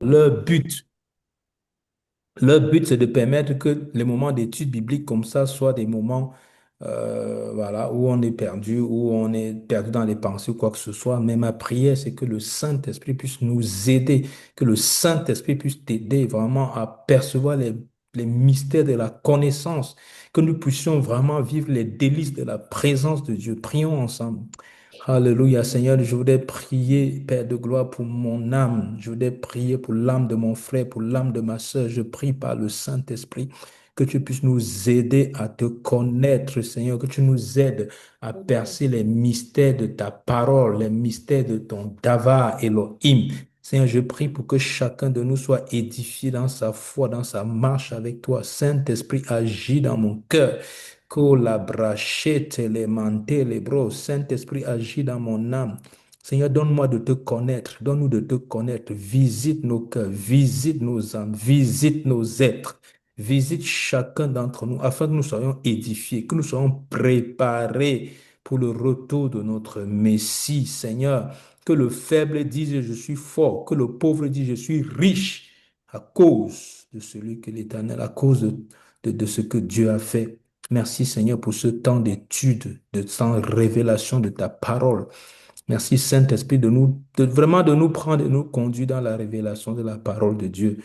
Leur but, c'est de permettre que les moments d'études bibliques comme ça soient des moments voilà, où on est perdu, où on est perdu dans les pensées ou quoi que ce soit. Mais ma prière, c'est que le Saint-Esprit puisse nous aider, que le Saint-Esprit puisse t'aider vraiment à percevoir les mystères de la connaissance, que nous puissions vraiment vivre les délices de la présence de Dieu. Prions ensemble. Alléluia, Seigneur, je voudrais prier, Père de gloire, pour mon âme. Je voudrais prier pour l'âme de mon frère, pour l'âme de ma sœur. Je prie par le Saint-Esprit que tu puisses nous aider à te connaître, Seigneur, que tu nous aides à percer les mystères de ta parole, les mystères de ton Davar Elohim. Seigneur, je prie pour que chacun de nous soit édifié dans sa foi, dans sa marche avec toi. Saint-Esprit, agis dans mon cœur. Kola brachete le manté les bros. Saint-Esprit, agis dans mon âme. Seigneur, donne-moi de te connaître, donne-nous de te connaître. Visite nos cœurs, visite nos âmes, visite nos êtres, visite chacun d'entre nous afin que nous soyons édifiés, que nous soyons préparés pour le retour de notre Messie, Seigneur. Que le faible dise je suis fort, que le pauvre dise je suis riche à cause de celui que l'Éternel, à cause de ce que Dieu a fait. Merci Seigneur pour ce temps d'étude, de temps de révélation de ta parole. Merci Saint-Esprit vraiment de nous prendre et de nous conduire dans la révélation de la parole de Dieu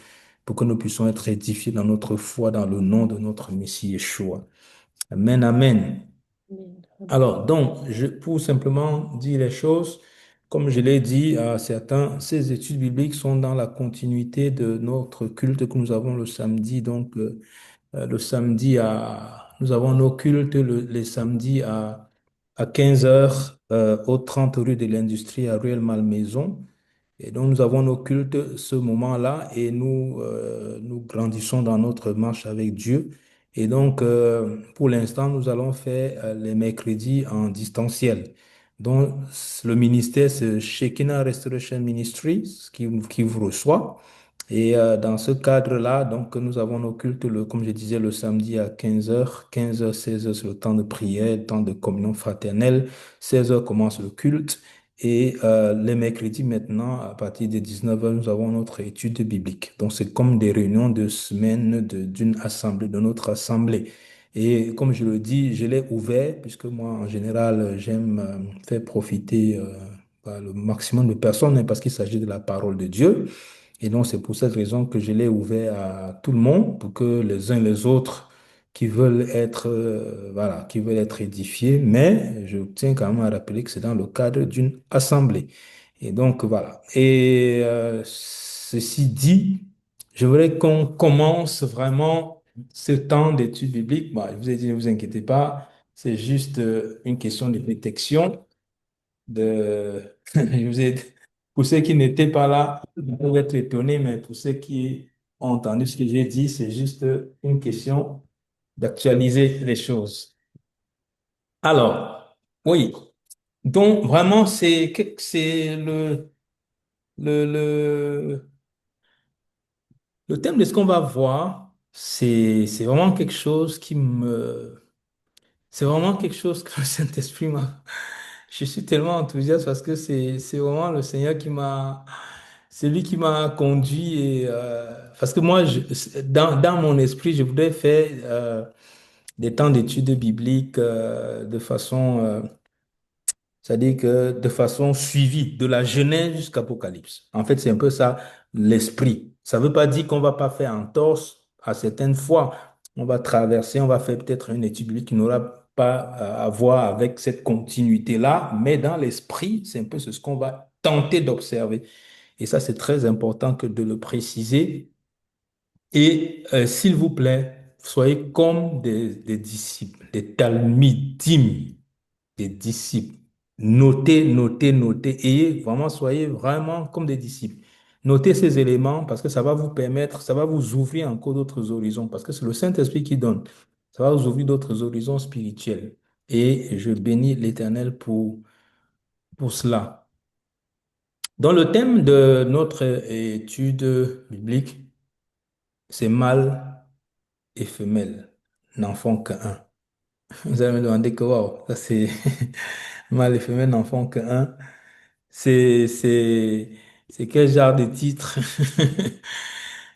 pour que nous puissions être édifiés dans notre foi dans le nom de notre Messie Yeshua. Amen, amen. Alors, donc, pour simplement dire les choses, comme je l'ai dit à certains, ces études bibliques sont dans la continuité de notre culte que nous avons le samedi. Donc, le samedi nous avons nos cultes les samedis à 15 heures au 30 rue de l'Industrie à Ruelle-Malmaison. Et donc, nous avons nos cultes ce moment-là et nous grandissons dans notre marche avec Dieu. Et donc, pour l'instant, nous allons faire les mercredis en distanciel. Donc, le ministère, c'est Shekinah Restoration Ministries qui vous reçoit. Et dans ce cadre-là, donc, nous avons nos cultes, comme je disais, le samedi à 15 heures, 15 heures, 16 heures, c'est le temps de prière, le temps de communion fraternelle. 16 heures commence le culte. Et les mercredis maintenant, à partir de 19 heures, nous avons notre étude biblique. Donc, c'est comme des réunions de semaine d'une assemblée, de notre assemblée. Et comme je le dis, je l'ai ouvert, puisque moi, en général, j'aime faire profiter le maximum de personnes, hein, parce qu'il s'agit de la parole de Dieu. Et donc, c'est pour cette raison que je l'ai ouvert à tout le monde, pour que les uns et les autres qui veulent être, voilà, qui veulent être édifiés, mais je tiens quand même à rappeler que c'est dans le cadre d'une assemblée. Et donc, voilà. Et ceci dit, je voudrais qu'on commence vraiment ce temps d'études bibliques. Bah, je vous ai dit, ne vous inquiétez pas, c'est juste une question de détection je vous ai, pour ceux qui n'étaient pas là, vous pouvez être étonnés, mais pour ceux qui ont entendu ce que j'ai dit, c'est juste une question d'actualiser les choses. Alors, oui, donc vraiment, c'est le, le thème de ce qu'on va voir, c'est vraiment quelque chose c'est vraiment quelque chose que le Saint-Esprit m'a. Je suis tellement enthousiaste parce que c'est vraiment le Seigneur c'est lui qui m'a conduit et parce que moi, dans mon esprit, je voudrais faire des temps d'études bibliques de façon, c'est-à-dire que de façon suivie, de la Genèse jusqu'à Apocalypse. En fait, c'est un peu ça l'esprit. Ça ne veut pas dire qu'on va pas faire entorse à certaines fois. On va traverser, on va faire peut-être une étude biblique qui n'aura pas à voir avec cette continuité-là, mais dans l'esprit, c'est un peu ce qu'on va tenter d'observer. Et ça, c'est très important que de le préciser. Et s'il vous plaît, soyez comme des disciples, des talmidim, des disciples. Notez, notez, notez. Et vraiment, soyez vraiment comme des disciples. Notez ces éléments parce que ça va vous permettre, ça va vous ouvrir encore d'autres horizons parce que c'est le Saint-Esprit qui donne. Ça va vous ouvrir d'autres horizons spirituels. Et je bénis l'Éternel pour cela. Dans le thème de notre étude biblique, c'est mâle et femelle n'en qu'un. Vous allez me demander que, wow, ça c'est mâle et femelle n'en font qu'un. C'est, c'est, C'est quel genre de titre?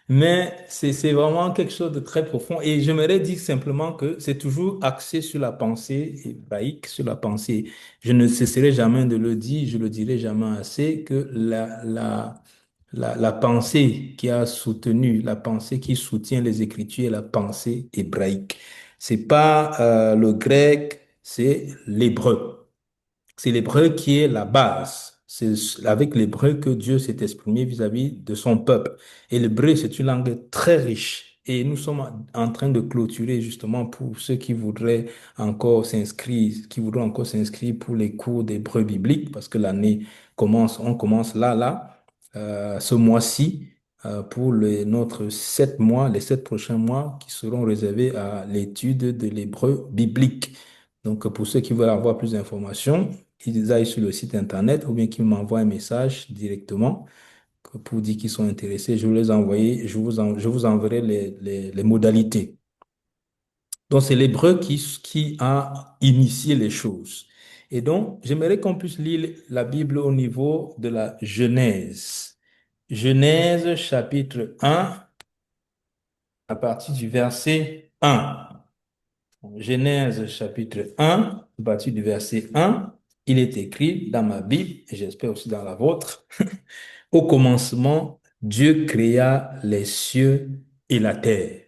Mais c'est vraiment quelque chose de très profond. Et j'aimerais dire simplement que c'est toujours axé sur la pensée hébraïque, sur la pensée. Je ne cesserai jamais de le dire, je le dirai jamais assez, que la pensée qui a soutenu, la pensée qui soutient les Écritures est la pensée hébraïque. C'est pas le grec, c'est l'hébreu. C'est l'hébreu qui est la base. C'est avec l'hébreu que Dieu s'est exprimé vis-à-vis de son peuple. Et l'hébreu, c'est une langue très riche. Et nous sommes en train de clôturer justement pour ceux qui voudraient encore s'inscrire, qui voudront encore s'inscrire pour les cours d'hébreu biblique, parce que l'année commence, on commence ce mois-ci, pour notre 7 mois, les 7 prochains mois qui seront réservés à l'étude de l'hébreu biblique. Donc, pour ceux qui veulent avoir plus d'informations, qu'ils aillent sur le site internet ou bien qu'ils m'envoient un message directement pour dire qu'ils sont intéressés. Je vais les envoyer, je vous enverrai les modalités. Donc, c'est l'hébreu qui a initié les choses. Et donc, j'aimerais qu'on puisse lire la Bible au niveau de la Genèse. Genèse chapitre 1 à partir du verset 1. Genèse chapitre 1, à partir du verset 1, il est écrit dans ma Bible, et j'espère aussi dans la vôtre, au commencement, Dieu créa les cieux et la terre.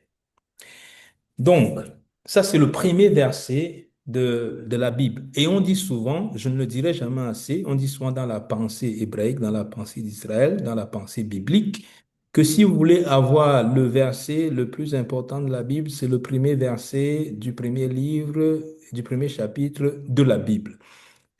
Donc, ça c'est le premier verset de la Bible. Et on dit souvent, je ne le dirai jamais assez, on dit souvent dans la pensée hébraïque, dans la pensée d'Israël, dans la pensée biblique, que si vous voulez avoir le verset le plus important de la Bible, c'est le premier verset du premier livre, du premier chapitre de la Bible.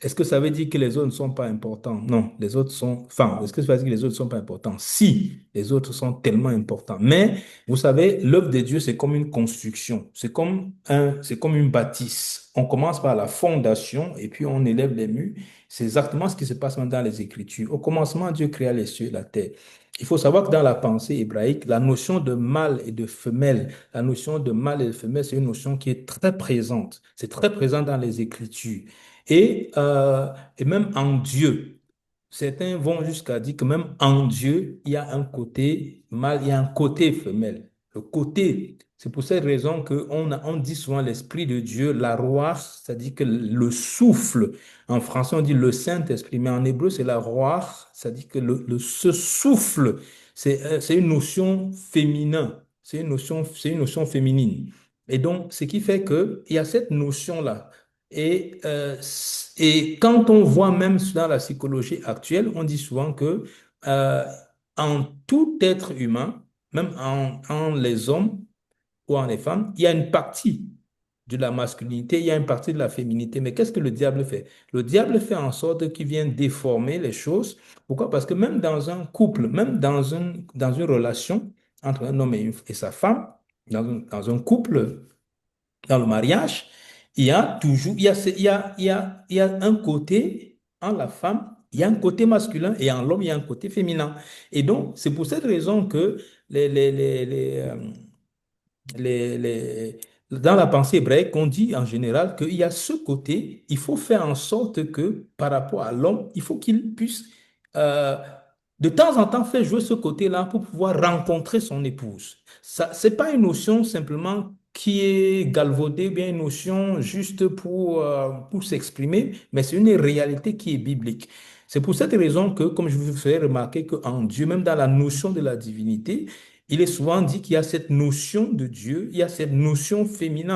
Est-ce que ça veut dire que les autres ne sont pas importants? Non, les autres sont... Enfin, est-ce que ça veut dire que les autres ne sont pas importants? Si, les autres sont tellement importants. Mais, vous savez, l'œuvre de Dieu, c'est comme une construction. C'est comme une bâtisse. On commence par la fondation et puis on élève les murs. C'est exactement ce qui se passe dans les Écritures. Au commencement, Dieu créa les cieux et la terre. Il faut savoir que dans la pensée hébraïque, la notion de mâle et de femelle, la notion de mâle et de femelle, c'est une notion qui est très présente. C'est très présent dans les Écritures. Et même en Dieu, certains vont jusqu'à dire que même en Dieu, il y a un côté mâle, il y a un côté femelle. Le côté, c'est pour cette raison on dit souvent l'Esprit de Dieu, la roi, c'est-à-dire que le souffle. En français, on dit le Saint-Esprit, mais en hébreu, c'est la roi, c'est-à-dire que ce souffle, c'est une notion féminin, c'est une notion féminine. Et donc, ce qui fait qu'il y a cette notion-là. Et quand on voit même dans la psychologie actuelle, on dit souvent que euh, en tout être humain, même en les hommes ou en les femmes, il y a une partie de la masculinité, il y a une partie de la féminité. Mais qu'est-ce que le diable fait? Le diable fait en sorte qu'il vient déformer les choses. Pourquoi? Parce que même dans un couple, même dans une relation entre un homme et sa femme, dans un couple, dans le mariage, il y a toujours, il y a, il y a un côté en la femme, il y a un côté masculin et en l'homme, il y a un côté féminin. Et donc, c'est pour cette raison que dans la pensée hébraïque, on dit en général qu'il y a ce côté, il faut faire en sorte que par rapport à l'homme, il faut qu'il puisse euh, de temps en temps faire jouer ce côté-là pour pouvoir rencontrer son épouse. Ça, c'est pas une notion simplement qui est galvaudée, bien une notion juste pour s'exprimer, mais c'est une réalité qui est biblique. C'est pour cette raison que, comme je vous fais remarquer qu'en Dieu, même dans la notion de la divinité, il est souvent dit qu'il y a cette notion de Dieu, il y a cette notion féminine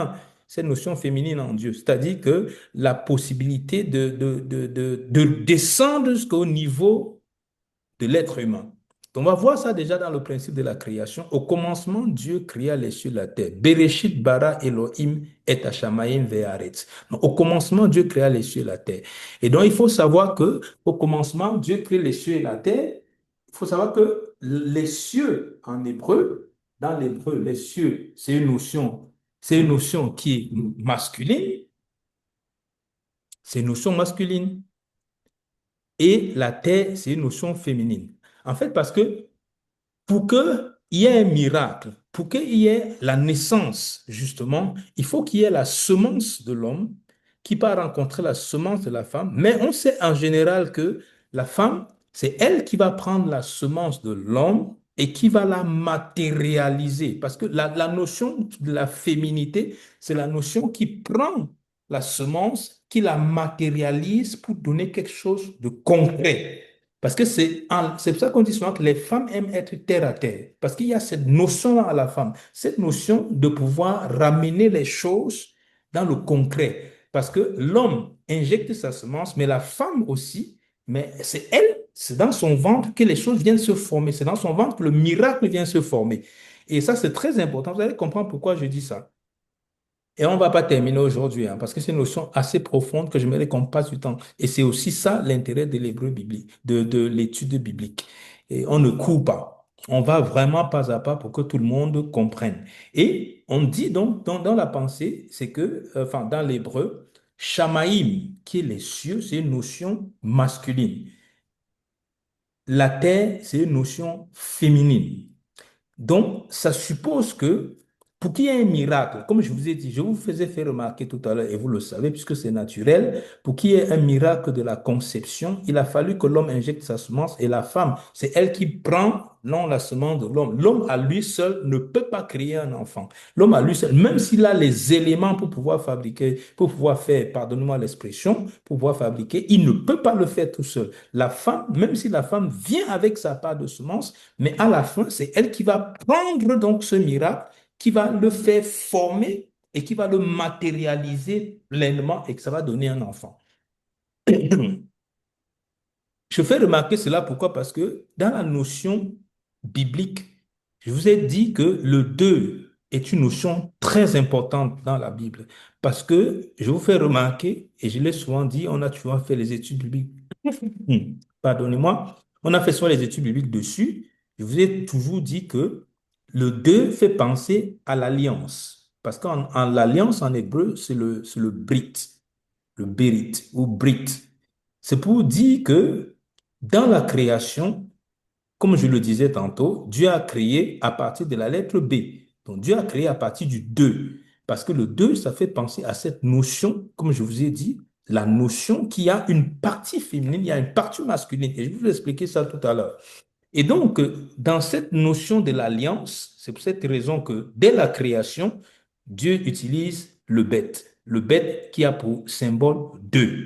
en Dieu. C'est-à-dire que la possibilité de descendre jusqu'au niveau de l'être humain. Donc, on va voir ça déjà dans le principe de la création. Au commencement, Dieu créa les cieux et la terre. Bereshit bara Elohim et hashamayim ve'aretz. Donc, au commencement, Dieu créa les cieux et la terre. Et donc, il faut savoir que au commencement, Dieu crée les cieux et la terre. Il faut savoir que les cieux en hébreu, dans l'hébreu, les cieux, c'est une notion qui est masculine, c'est une notion masculine. Et la terre, c'est une notion féminine. En fait, parce que pour qu'il y ait un miracle, pour qu'il y ait la naissance, justement, il faut qu'il y ait la semence de l'homme qui va rencontrer la semence de la femme. Mais on sait en général que la femme C'est elle qui va prendre la semence de l'homme et qui va la matérialiser. Parce que la notion de la féminité, c'est la notion qui prend la semence, qui la matérialise pour donner quelque chose de concret. Parce que c'est pour ça qu'on dit souvent que les femmes aiment être terre à terre. Parce qu'il y a cette notion-là à la femme, cette notion de pouvoir ramener les choses dans le concret. Parce que l'homme injecte sa semence, mais la femme aussi, mais c'est elle, c'est dans son ventre que les choses viennent se former. C'est dans son ventre que le miracle vient se former. Et ça, c'est très important. Vous allez comprendre pourquoi je dis ça. Et on ne va pas terminer aujourd'hui, hein, parce que c'est une notion assez profonde que j'aimerais qu'on passe du temps. Et c'est aussi ça l'intérêt de l'hébreu biblique, de l'étude biblique. Et on ne court pas. On va vraiment pas à pas pour que tout le monde comprenne. Et on dit donc dans la pensée, c'est que, enfin, dans l'hébreu, Shamaïm, qui est les cieux, c'est une notion masculine. La terre, c'est une notion féminine. Donc, ça suppose que pour qu'il y ait un miracle, comme je vous ai dit, je vous faisais faire remarquer tout à l'heure, et vous le savez, puisque c'est naturel, pour qu'il y ait un miracle de la conception, il a fallu que l'homme injecte sa semence et la femme, c'est elle qui prend, non, la semence de l'homme. L'homme à lui seul ne peut pas créer un enfant. L'homme à lui seul, même s'il a les éléments pour pouvoir fabriquer, pour pouvoir faire, pardonnez-moi l'expression, pour pouvoir fabriquer, il ne peut pas le faire tout seul. La femme, même si la femme vient avec sa part de semence, mais à la fin, c'est elle qui va prendre donc ce miracle, qui va le faire former et qui va le matérialiser pleinement et que ça va donner un enfant. Je fais remarquer cela pourquoi? Parce que dans la notion biblique, je vous ai dit que le 2 est une notion très importante dans la Bible. Parce que je vous fais remarquer, et je l'ai souvent dit, on a toujours fait les études bibliques. Pardonnez-moi, on a fait soit les études bibliques dessus. Je vous ai toujours dit que le 2 fait penser à l'alliance. Parce qu'en l'alliance en hébreu, c'est le brit, le bérit ou brit. C'est pour dire que dans la création, comme je le disais tantôt, Dieu a créé à partir de la lettre B. Donc Dieu a créé à partir du 2. Parce que le 2, ça fait penser à cette notion, comme je vous ai dit, la notion qu'il y a une partie féminine, il y a une partie masculine. Et je vais vous expliquer ça tout à l'heure. Et donc, dans cette notion de l'alliance, c'est pour cette raison que dès la création, Dieu utilise le bête qui a pour symbole 2,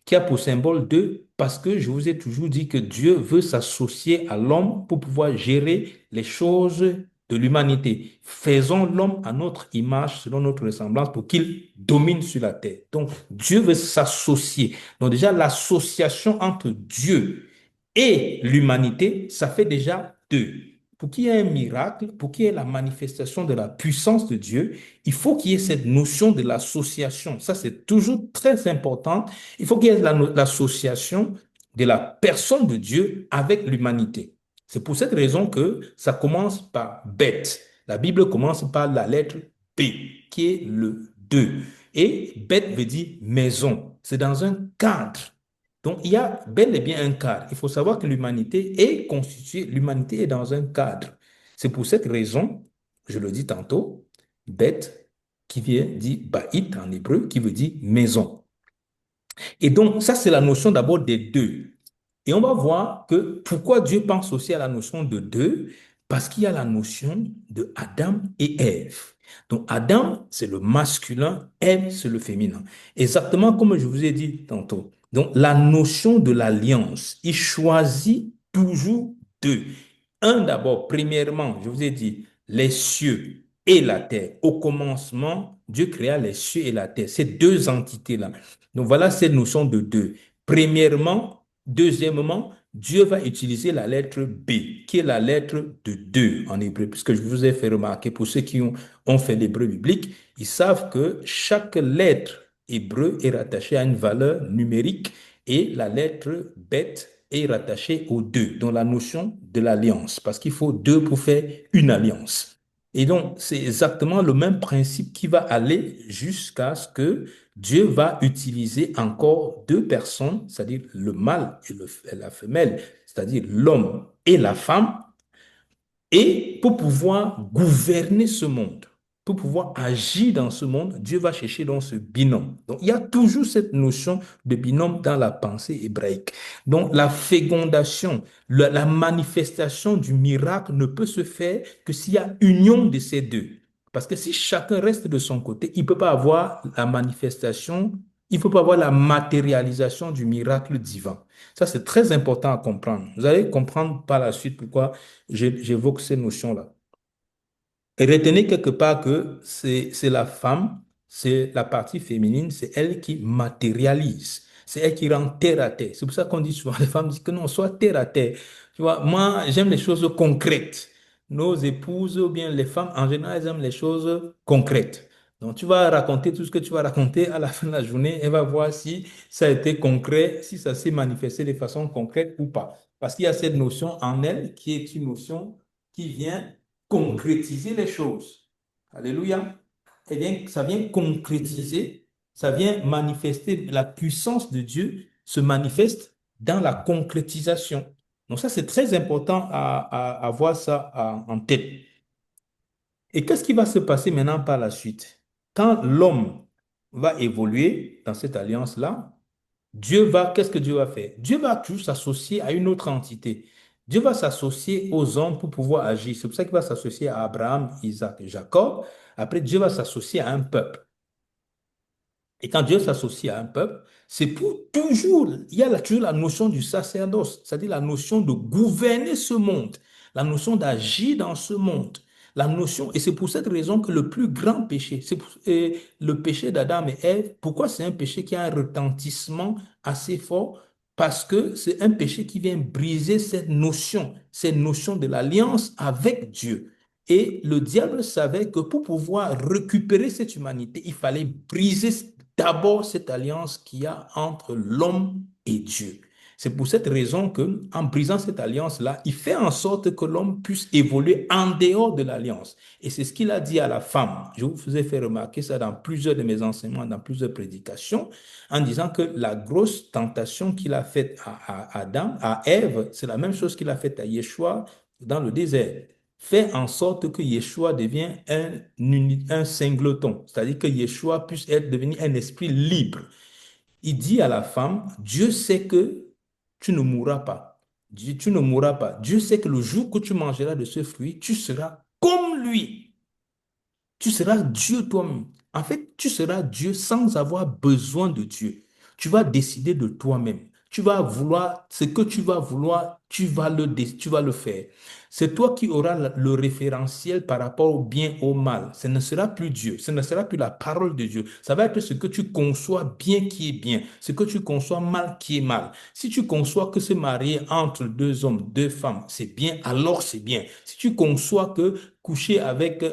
qui a pour symbole 2 parce que je vous ai toujours dit que Dieu veut s'associer à l'homme pour pouvoir gérer les choses de l'humanité. Faisons l'homme à notre image, selon notre ressemblance, pour qu'il domine sur la terre. Donc, Dieu veut s'associer. Donc, déjà, l'association entre Dieu et l'humanité, ça fait déjà deux. Pour qu'il y ait un miracle, pour qu'il y ait la manifestation de la puissance de Dieu, il faut qu'il y ait cette notion de l'association. Ça, c'est toujours très important. Il faut qu'il y ait l'association de la personne de Dieu avec l'humanité. C'est pour cette raison que ça commence par bête. La Bible commence par la lettre B, qui est le 2. Et bête veut dire maison. C'est dans un cadre. Donc, il y a bel et bien un cadre. Il faut savoir que l'humanité est constituée, l'humanité est dans un cadre. C'est pour cette raison, je le dis tantôt, bête qui vient dire baït en hébreu, qui veut dire maison. Et donc, ça, c'est la notion d'abord des deux. Et on va voir que pourquoi Dieu pense aussi à la notion de deux, parce qu'il y a la notion de Adam et Ève. Donc, Adam, c'est le masculin, Ève, c'est le féminin. Exactement comme je vous ai dit tantôt. Donc, la notion de l'alliance, il choisit toujours deux. Un d'abord, premièrement, je vous ai dit, les cieux et la terre. Au commencement, Dieu créa les cieux et la terre, ces deux entités-là. Donc voilà cette notion de deux. Premièrement, deuxièmement, Dieu va utiliser la lettre B, qui est la lettre de deux en hébreu, puisque je vous ai fait remarquer, pour ceux qui ont fait l'hébreu biblique, ils savent que chaque lettre hébreu est rattachée à une valeur numérique et la lettre bête est rattachée au deux, dans la notion de l'alliance, parce qu'il faut deux pour faire une alliance. Et donc, c'est exactement le même principe qui va aller jusqu'à ce que Dieu va utiliser encore deux personnes, c'est-à-dire le mâle et la femelle, c'est-à-dire l'homme et la femme, et pour pouvoir gouverner ce monde. pour pouvoir agir dans ce monde, Dieu va chercher donc ce binôme. Donc, il y a toujours cette notion de binôme dans la pensée hébraïque. Donc, la fécondation, la manifestation du miracle ne peut se faire que s'il y a union de ces deux. Parce que si chacun reste de son côté, il ne peut pas avoir la manifestation, il ne peut pas avoir la matérialisation du miracle divin. Ça, c'est très important à comprendre. Vous allez comprendre par la suite pourquoi j'évoque ces notions-là. Et retenez quelque part que c'est la femme, c'est la partie féminine, c'est elle qui matérialise. C'est elle qui rend terre à terre. C'est pour ça qu'on dit souvent, les femmes disent que non, soit terre à terre. Tu vois, moi, j'aime les choses concrètes. Nos épouses ou bien les femmes, en général, elles aiment les choses concrètes. Donc, tu vas raconter tout ce que tu vas raconter à la fin de la journée. Elle va voir si ça a été concret, si ça s'est manifesté de façon concrète ou pas. Parce qu'il y a cette notion en elle qui est une notion qui vient concrétiser les choses. Alléluia. Eh bien, ça vient concrétiser, ça vient manifester la puissance de Dieu se manifeste dans la concrétisation. Donc ça, c'est très important à avoir ça en tête. Et qu'est-ce qui va se passer maintenant par la suite? Quand l'homme va évoluer dans cette alliance-là, qu'est-ce que Dieu va faire? Dieu va toujours s'associer à une autre entité. Dieu va s'associer aux hommes pour pouvoir agir. C'est pour ça qu'il va s'associer à Abraham, Isaac et Jacob. Après, Dieu va s'associer à un peuple. Et quand Dieu s'associe à un peuple, c'est pour toujours, il y a toujours la notion du sacerdoce, c'est-à-dire la notion de gouverner ce monde, la notion d'agir dans ce monde, la notion, et c'est pour cette raison que le plus grand péché, et le péché d'Adam et Ève, pourquoi c'est un péché qui a un retentissement assez fort? Parce que c'est un péché qui vient briser cette notion de l'alliance avec Dieu. Et le diable savait que pour pouvoir récupérer cette humanité, il fallait briser d'abord cette alliance qu'il y a entre l'homme et Dieu. C'est pour cette raison que, en brisant cette alliance-là, il fait en sorte que l'homme puisse évoluer en dehors de l'alliance. Et c'est ce qu'il a dit à la femme. Je vous ai fait remarquer ça dans plusieurs de mes enseignements, dans plusieurs prédications, en disant que la grosse tentation qu'il a faite à Adam, à Ève, c'est la même chose qu'il a faite à Yeshua dans le désert. Fait en sorte que Yeshua devienne un singleton, c'est-à-dire que Yeshua puisse devenir un esprit libre. Il dit à la femme, Dieu sait que tu ne mourras pas. Tu ne mourras pas. Dieu sait que le jour que tu mangeras de ce fruit, tu seras comme lui. Tu seras Dieu toi-même. En fait, tu seras Dieu sans avoir besoin de Dieu. Tu vas décider de toi-même. Tu vas vouloir, ce que tu vas vouloir, tu vas le faire. C'est toi qui auras le référentiel par rapport au bien, au mal. Ce ne sera plus Dieu, ce ne sera plus la parole de Dieu. Ça va être ce que tu conçois bien qui est bien, ce que tu conçois mal qui est mal. Si tu conçois que se marier entre deux hommes, deux femmes, c'est bien, alors c'est bien. Si tu conçois que coucher avec,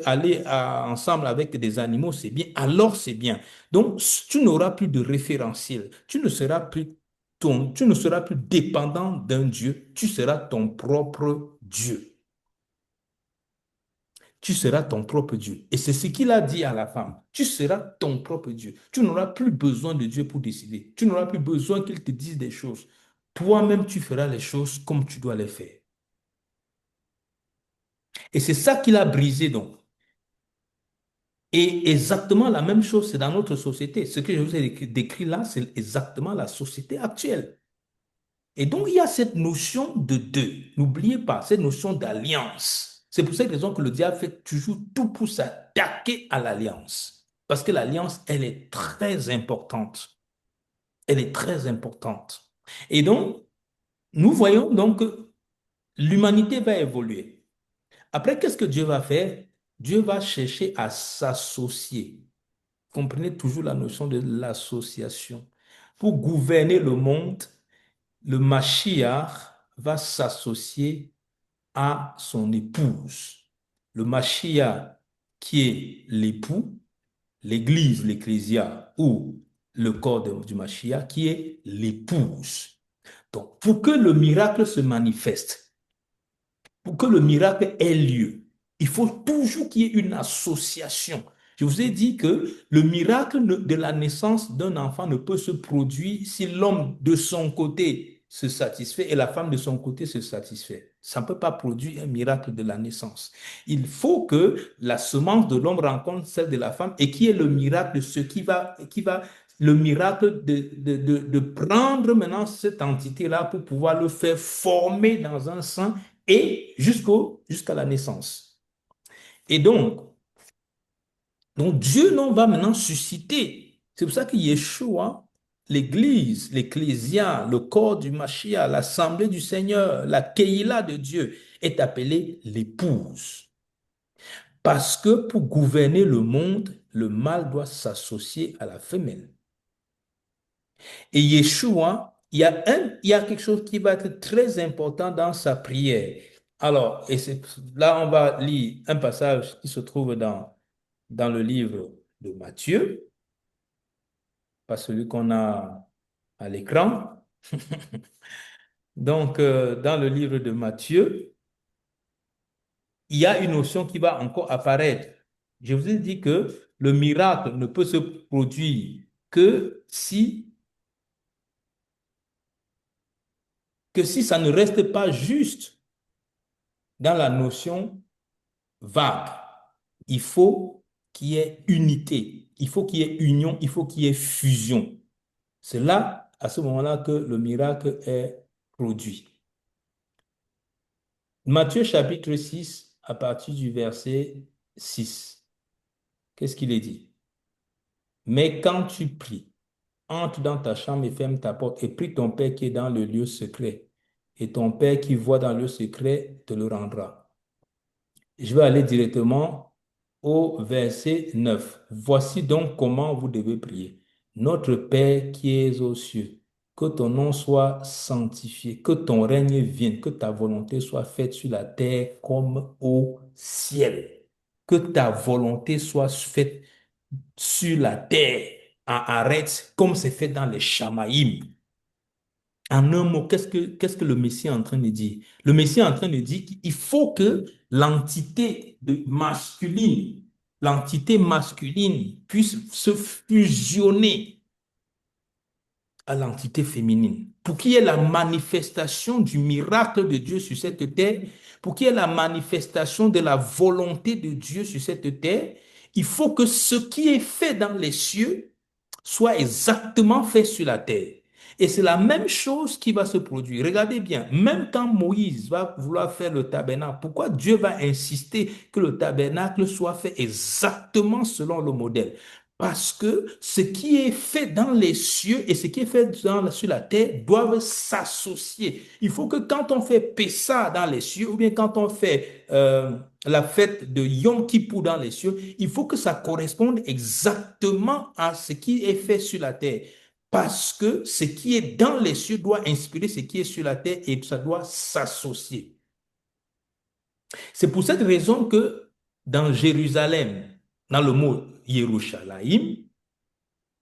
ensemble avec des animaux, c'est bien, alors c'est bien. Donc, tu n'auras plus de référentiel. Tu ne seras plus dépendant d'un Dieu. Tu seras ton propre Dieu. Tu seras ton propre Dieu. Et c'est ce qu'il a dit à la femme. Tu seras ton propre Dieu. Tu n'auras plus besoin de Dieu pour décider. Tu n'auras plus besoin qu'il te dise des choses. Toi-même, tu feras les choses comme tu dois les faire. Et c'est ça qu'il a brisé donc. Et exactement la même chose, c'est dans notre société. Ce que je vous ai décrit là, c'est exactement la société actuelle. Et donc, il y a cette notion de deux. N'oubliez pas, cette notion d'alliance. C'est pour cette raison que le diable fait toujours tout pour s'attaquer à l'alliance. Parce que l'alliance, elle est très importante. Elle est très importante. Et donc, nous voyons donc que l'humanité va évoluer. Après, qu'est-ce que Dieu va faire? Dieu va chercher à s'associer. Comprenez toujours la notion de l'association. Pour gouverner le monde, le Mashiach va s'associer à son épouse. Le Mashiach qui est l'époux, l'église, l'ecclésia ou le corps du Mashiach qui est l'épouse. Donc, pour que le miracle se manifeste, pour que le miracle ait lieu, il faut toujours qu'il y ait une association. Je vous ai dit que le miracle de la naissance d'un enfant ne peut se produire si l'homme de son côté se satisfait et la femme de son côté se satisfait. Ça ne peut pas produire un miracle de la naissance. Il faut que la semence de l'homme rencontre celle de la femme et qui est le miracle, le miracle de prendre maintenant cette entité-là pour pouvoir le faire former dans un sein et jusqu'à la naissance. Et donc Dieu non, va maintenant susciter. C'est pour ça que Yeshua, l'Église, l'Ecclésia, le corps du Mashiach, l'Assemblée du Seigneur, la Keïla de Dieu est appelée l'épouse. Parce que pour gouverner le monde, le mâle doit s'associer à la femelle. Et Yeshua, il y a quelque chose qui va être très important dans sa prière. Alors, là, on va lire un passage qui se trouve dans le livre de Matthieu, pas celui qu'on a à l'écran. Donc, dans le livre de Matthieu, il y a une notion qui va encore apparaître. Je vous ai dit que le miracle ne peut se produire que si ça ne reste pas juste dans la notion vague. Il faut qu'il y ait unité, il faut qu'il y ait union, il faut qu'il y ait fusion. C'est là, à ce moment-là, que le miracle est produit. Matthieu chapitre 6, à partir du verset 6. Qu'est-ce qu'il est dit? Mais quand tu pries, entre dans ta chambre et ferme ta porte et prie ton Père qui est dans le lieu secret. Et ton Père qui voit dans le secret te le rendra. Je vais aller directement au verset 9. Voici donc comment vous devez prier. Notre Père qui es aux cieux, que ton nom soit sanctifié, que ton règne vienne, que ta volonté soit faite sur la terre comme au ciel. Que ta volonté soit faite sur la terre en arrête, comme c'est fait dans les Chamaïm. En un mot, qu'est-ce que le Messie est en train de dire? Le Messie est en train de dire qu'il faut que l'entité masculine puisse se fusionner à l'entité féminine. Pour qu'il y ait la manifestation du miracle de Dieu sur cette terre, pour qu'il y ait la manifestation de la volonté de Dieu sur cette terre, il faut que ce qui est fait dans les cieux soit exactement fait sur la terre. Et c'est la même chose qui va se produire. Regardez bien, même quand Moïse va vouloir faire le tabernacle, pourquoi Dieu va insister que le tabernacle soit fait exactement selon le modèle? Parce que ce qui est fait dans les cieux et ce qui est fait sur la terre doivent s'associer. Il faut que quand on fait Pessah dans les cieux ou bien quand on fait la fête de Yom Kippour dans les cieux, il faut que ça corresponde exactement à ce qui est fait sur la terre. Parce que ce qui est dans les cieux doit inspirer ce qui est sur la terre et ça doit s'associer. C'est pour cette raison que dans Jérusalem, dans le mot Yerushalayim,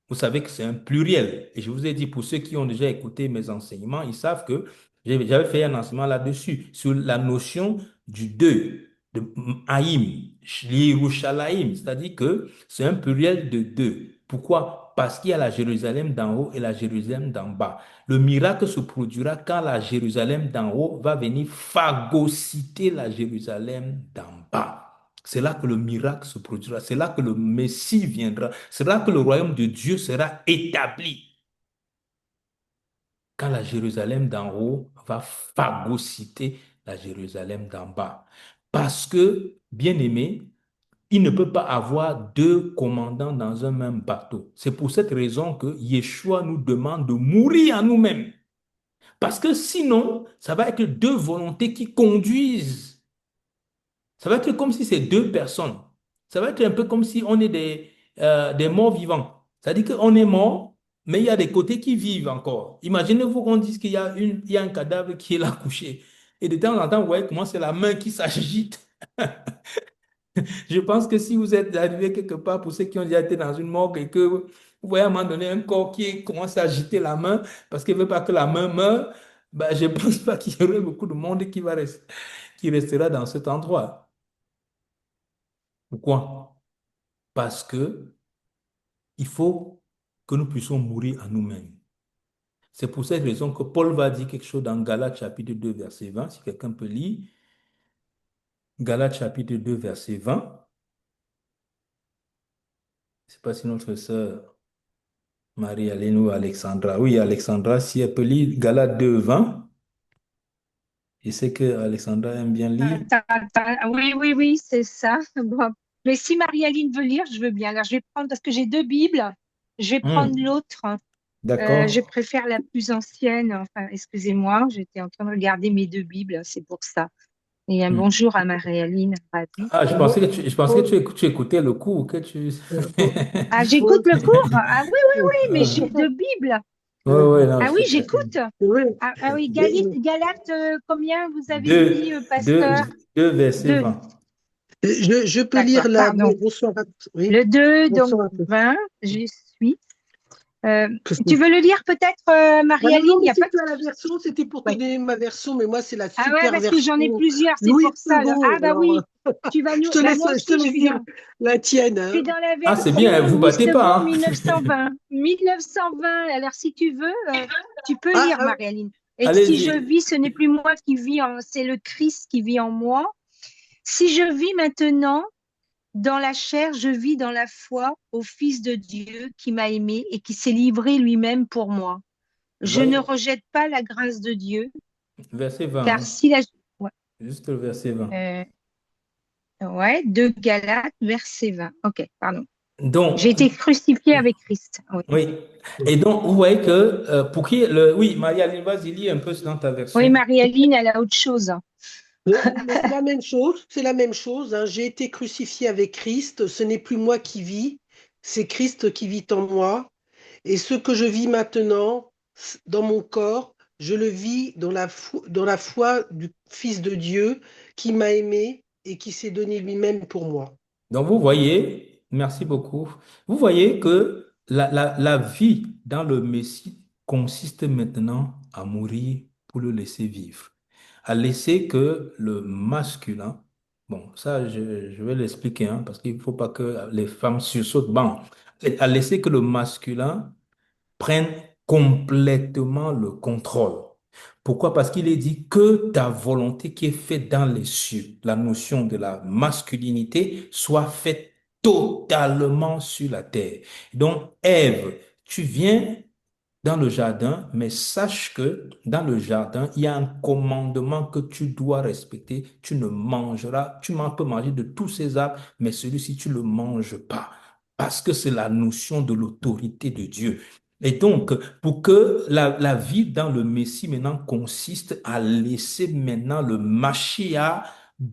vous savez que c'est un pluriel. Et je vous ai dit, pour ceux qui ont déjà écouté mes enseignements, ils savent que j'avais fait un enseignement là-dessus, sur la notion du deux, de Haïm, Yerushalayim, c'est-à-dire que c'est un pluriel de deux. Pourquoi? Parce qu'il y a la Jérusalem d'en haut et la Jérusalem d'en bas. Le miracle se produira quand la Jérusalem d'en haut va venir phagocyter la Jérusalem d'en bas. C'est là que le miracle se produira. C'est là que le Messie viendra. C'est là que le royaume de Dieu sera établi. Quand la Jérusalem d'en haut va phagocyter la Jérusalem d'en bas. Parce que, bien aimé, il ne peut pas avoir deux commandants dans un même bateau. C'est pour cette raison que Yeshua nous demande de mourir à nous-mêmes. Parce que sinon, ça va être deux volontés qui conduisent. Ça va être comme si c'est deux personnes. Ça va être un peu comme si on est des morts vivants. C'est-à-dire qu'on est mort, mais il y a des côtés qui vivent encore. Imaginez-vous qu'on dise qu'il y a un cadavre qui est là couché. Et de temps en temps, vous voyez comment c'est la main qui s'agite. Je pense que si vous êtes arrivé quelque part, pour ceux qui ont déjà été dans une morgue et que vous voyez à un moment donné un corps qui commence à agiter la main parce qu'il ne veut pas que la main meure, ben, je ne pense pas qu'il y aurait beaucoup de monde qui restera dans cet endroit. Pourquoi? Parce que il faut que nous puissions mourir à nous-mêmes. C'est pour cette raison que Paul va dire quelque chose dans Galates chapitre 2, verset 20. Si quelqu'un peut lire, Galates chapitre 2, verset 20. Je ne sais pas si notre sœur Marie-Hélène ou Alexandra. Oui, Alexandra, si elle peut lire Galates 2, 20. Je sais que Alexandra aime bien lire. Oui, oui, oui, c'est ça. Bon. Mais si Marie-Aline veut lire, je veux bien. Alors, je vais prendre, parce que j'ai deux Bibles, je vais prendre Hmm, l'autre. Je d'accord. préfère la plus ancienne. Enfin, excusez-moi, j'étais en train de regarder mes deux Bibles, c'est pour ça. Et un Hmm. bonjour à Marie-Aline, ravie. Ah, Bon, je pensais que bon, tu écoutais le cours, que tu... Ah, bon. j'écoute le cours? Ah oui, oui, oui, mais j'ai deux Bibles. Oui, oui, non, Ah oui, c'est j'écoute. Oui, Ah oui, mais, Galate, combien vous avez deux, dit, pasteur? 2 versets Deux. 20. je peux lire D'accord, la. pardon. Bonsoir oui, Le 2 donc bonsoir à tous. 20, j'y suis. Euh, tu Que- veux le lire peut-être, Ah non, non, Marie-Aline? Il mais n'y a si pas de tu as la souci. version, c'était pour te Oui. donner ma version, mais moi, c'est la Ah ouais, super parce que j'en ai version plusieurs, c'est Louis pour ça. II. Ah bah Alors, oui, tu vas je nous. te Bah laisse, moi je te aussi, laisse dire la tienne. je suis Hein. dans la Ah, c'est bien, version vous Louis battez II pas, hein? 1920. 1920. Alors si tu veux, tu peux Ah, lire, Marie-Aline. Et si je Allez-y. vis, ce n'est plus moi qui vis, c'est le Christ qui vit en moi. Si je vis maintenant dans la chair, je vis dans la foi au Fils de Dieu qui m'a aimé et qui s'est livré lui-même pour moi. Je ne Voyez, rejette pas la grâce de Dieu, verset 20, car hein. si la... Ouais, Juste le verset 20. euh, ouais, de Galates, verset 20. Ok, pardon. J'ai Donc, été crucifié avec Christ. Oui, oui. Et donc, vous voyez que pour qui le. Oui, Marie-Aline, vas-y, lis un peu dans ta oui, version. Marie-Aline, elle a autre chose. mais c'est la même chose, c'est la même chose. Hein. J'ai été crucifié avec Christ. Ce n'est plus moi qui vis, c'est Christ qui vit en moi. Et ce que je vis maintenant dans mon corps, je le vis dans la foi du Fils de Dieu qui m'a aimé et qui s'est donné lui-même pour moi. Donc, vous voyez, merci beaucoup. Vous voyez que la vie dans le Messie consiste maintenant à mourir pour le laisser vivre. À laisser que le masculin, bon, ça, je vais l'expliquer, hein, parce qu'il ne faut pas que les femmes sursautent. Bon, à laisser que le masculin prenne complètement le contrôle. Pourquoi? Parce qu'il est dit que ta volonté qui est faite dans les cieux, la notion de la masculinité, soit faite totalement sur la terre. Donc, Ève, tu viens dans le jardin, mais sache que dans le jardin, il y a un commandement que tu dois respecter. Tu ne mangeras, peux manger de tous ces arbres, mais celui-ci, tu ne le manges pas. Parce que c'est la notion de l'autorité de Dieu. Et donc, pour que la vie dans le Messie maintenant consiste à laisser maintenant le Mashiach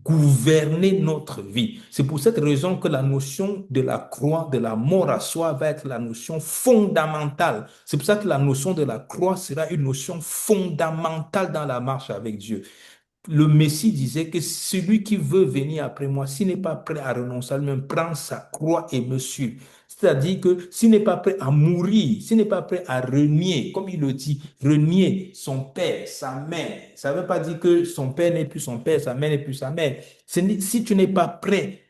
gouverner notre vie. C'est pour cette raison que la notion de la croix, de la mort à soi, va être la notion fondamentale. C'est pour ça que la notion de la croix sera une notion fondamentale dans la marche avec Dieu. Le Messie disait que celui qui veut venir après moi, s'il n'est pas prêt à renoncer à lui-même, prend sa croix et me suit. C'est-à-dire que s'il n'est pas prêt à mourir, s'il n'est pas prêt à renier, comme il le dit, renier son père, sa mère, ça ne veut pas dire que son père n'est plus son père, sa mère n'est plus sa mère. Si tu n'es pas prêt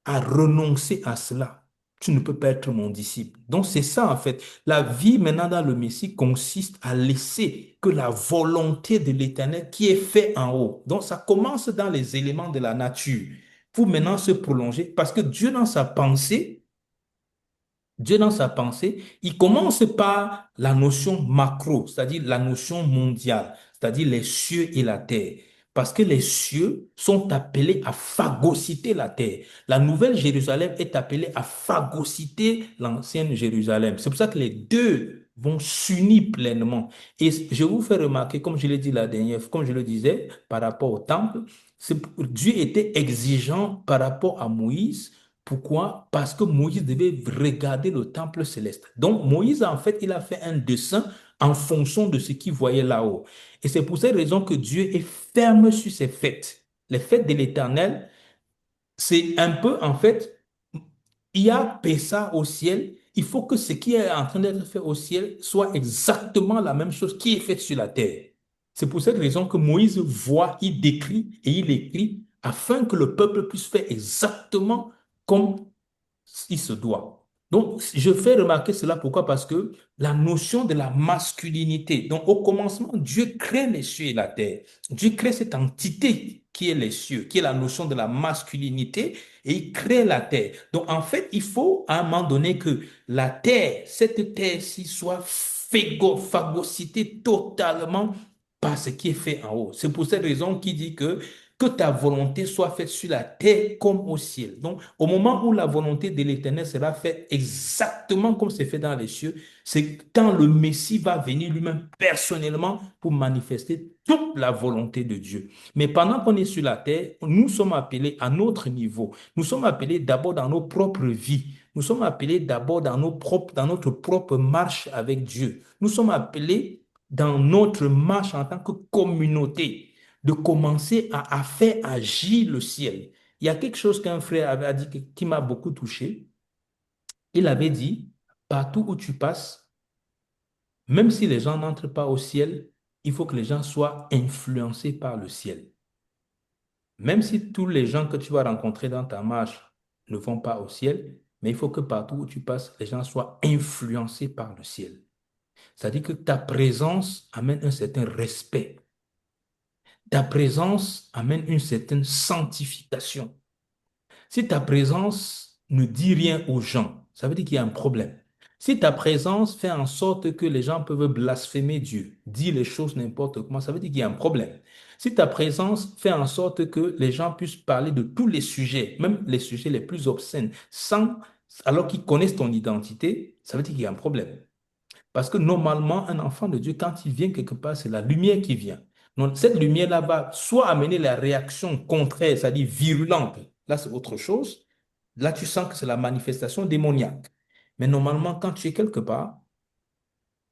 à renoncer à cela, tu ne peux pas être mon disciple. Donc c'est ça en fait. La vie maintenant dans le Messie consiste à laisser que la volonté de l'Éternel qui est faite en haut. Donc ça commence dans les éléments de la nature pour maintenant se prolonger parce que Dieu dans sa pensée, il commence par la notion macro, c'est-à-dire la notion mondiale, c'est-à-dire les cieux et la terre. Parce que les cieux sont appelés à phagocyter la terre. La nouvelle Jérusalem est appelée à phagocyter l'ancienne Jérusalem. C'est pour ça que les deux vont s'unir pleinement. Et je vous fais remarquer, comme je l'ai dit la dernière fois, comme je le disais, par rapport au temple, Dieu était exigeant par rapport à Moïse. Pourquoi? Parce que Moïse devait regarder le temple céleste. Donc Moïse, en fait, il a fait un dessin en fonction de ce qu'il voyait là-haut. Et c'est pour cette raison que Dieu est ferme sur ses fêtes. Les fêtes de l'Éternel, c'est un peu, en fait, il y a Pessah au ciel. Il faut que ce qui est en train d'être fait au ciel soit exactement la même chose qui est faite sur la terre. C'est pour cette raison que Moïse voit, il décrit et il écrit afin que le peuple puisse faire exactement comme il se doit. Donc, je fais remarquer cela, pourquoi? Parce que la notion de la masculinité, donc au commencement, Dieu crée les cieux et la terre. Dieu crée cette entité qui est les cieux, qui est la notion de la masculinité, et il crée la terre. Donc, en fait, il faut à un moment donné que la terre, cette terre-ci soit phagocytée totalement par ce qui est fait en haut. C'est pour cette raison qu'il dit que ta volonté soit faite sur la terre comme au ciel. Donc, au moment où la volonté de l'Éternel sera faite exactement comme c'est fait dans les cieux, c'est quand le Messie va venir lui-même personnellement pour manifester toute la volonté de Dieu. Mais pendant qu'on est sur la terre, nous sommes appelés à notre niveau. Nous sommes appelés d'abord dans nos propres vies. Nous sommes appelés d'abord dans notre propre marche avec Dieu. Nous sommes appelés dans notre marche en tant que communauté de commencer à faire agir le ciel. Il y a quelque chose qu'un frère avait dit qui m'a beaucoup touché. Il avait dit, partout où tu passes, même si les gens n'entrent pas au ciel, il faut que les gens soient influencés par le ciel. Même si tous les gens que tu vas rencontrer dans ta marche ne vont pas au ciel, mais il faut que partout où tu passes, les gens soient influencés par le ciel. C'est-à-dire que ta présence amène un certain respect. Ta présence amène une certaine sanctification. Si ta présence ne dit rien aux gens, ça veut dire qu'il y a un problème. Si ta présence fait en sorte que les gens peuvent blasphémer Dieu, dire les choses n'importe comment, ça veut dire qu'il y a un problème. Si ta présence fait en sorte que les gens puissent parler de tous les sujets, même les sujets les plus obscènes, alors qu'ils connaissent ton identité, ça veut dire qu'il y a un problème. Parce que normalement, un enfant de Dieu, quand il vient quelque part, c'est la lumière qui vient. Donc, cette lumière-là va soit amener la réaction contraire, c'est-à-dire virulente. Là, c'est autre chose. Là, tu sens que c'est la manifestation démoniaque. Mais normalement, quand tu es quelque part,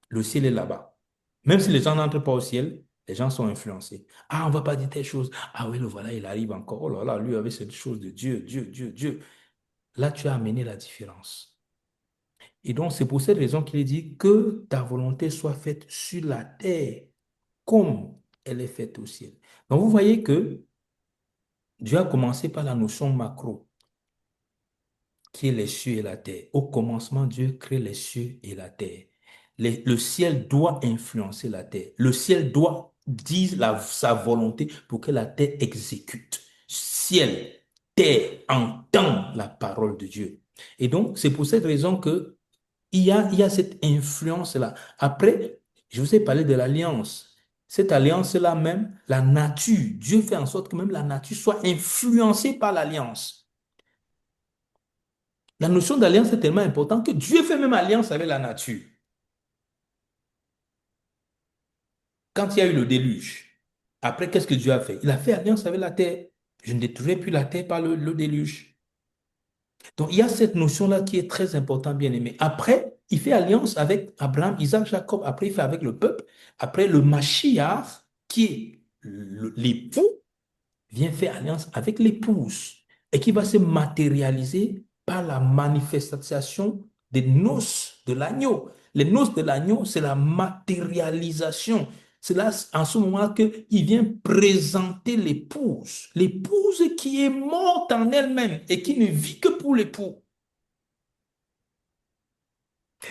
le ciel est là-bas. Même si les gens n'entrent pas au ciel, les gens sont influencés. Ah, on ne va pas dire telle chose. Ah oui, le voilà, il arrive encore. Oh là là, lui avec cette chose de Dieu, Dieu, Dieu, Dieu. Là, tu as amené la différence. Et donc, c'est pour cette raison qu'il est dit que ta volonté soit faite sur la terre comme elle est faite au ciel. Donc, vous voyez que Dieu a commencé par la notion macro, qui est les cieux et la terre. Au commencement, Dieu crée les cieux et la terre. Le ciel doit influencer la terre. Le ciel doit dire sa volonté pour que la terre exécute. Ciel, terre, entend la parole de Dieu. Et donc, c'est pour cette raison que il y a cette influence-là. Après, je vous ai parlé de l'alliance. Cette alliance-là même, la nature, Dieu fait en sorte que même la nature soit influencée par l'alliance. La notion d'alliance est tellement importante que Dieu fait même alliance avec la nature. Quand il y a eu le déluge, après, qu'est-ce que Dieu a fait? Il a fait alliance avec la terre. Je ne détruirai plus la terre par le déluge. Donc, il y a cette notion-là qui est très importante, bien aimé. Après, il fait alliance avec Abraham, Isaac, Jacob. Après, il fait avec le peuple. Après, le Mashiach, qui est l'époux, vient faire alliance avec l'épouse et qui va se matérialiser par la manifestation des noces de l'agneau. Les noces de l'agneau, c'est la matérialisation. C'est là, en ce moment, qu'il vient présenter l'épouse qui est morte en elle-même et qui ne vit que pour l'époux.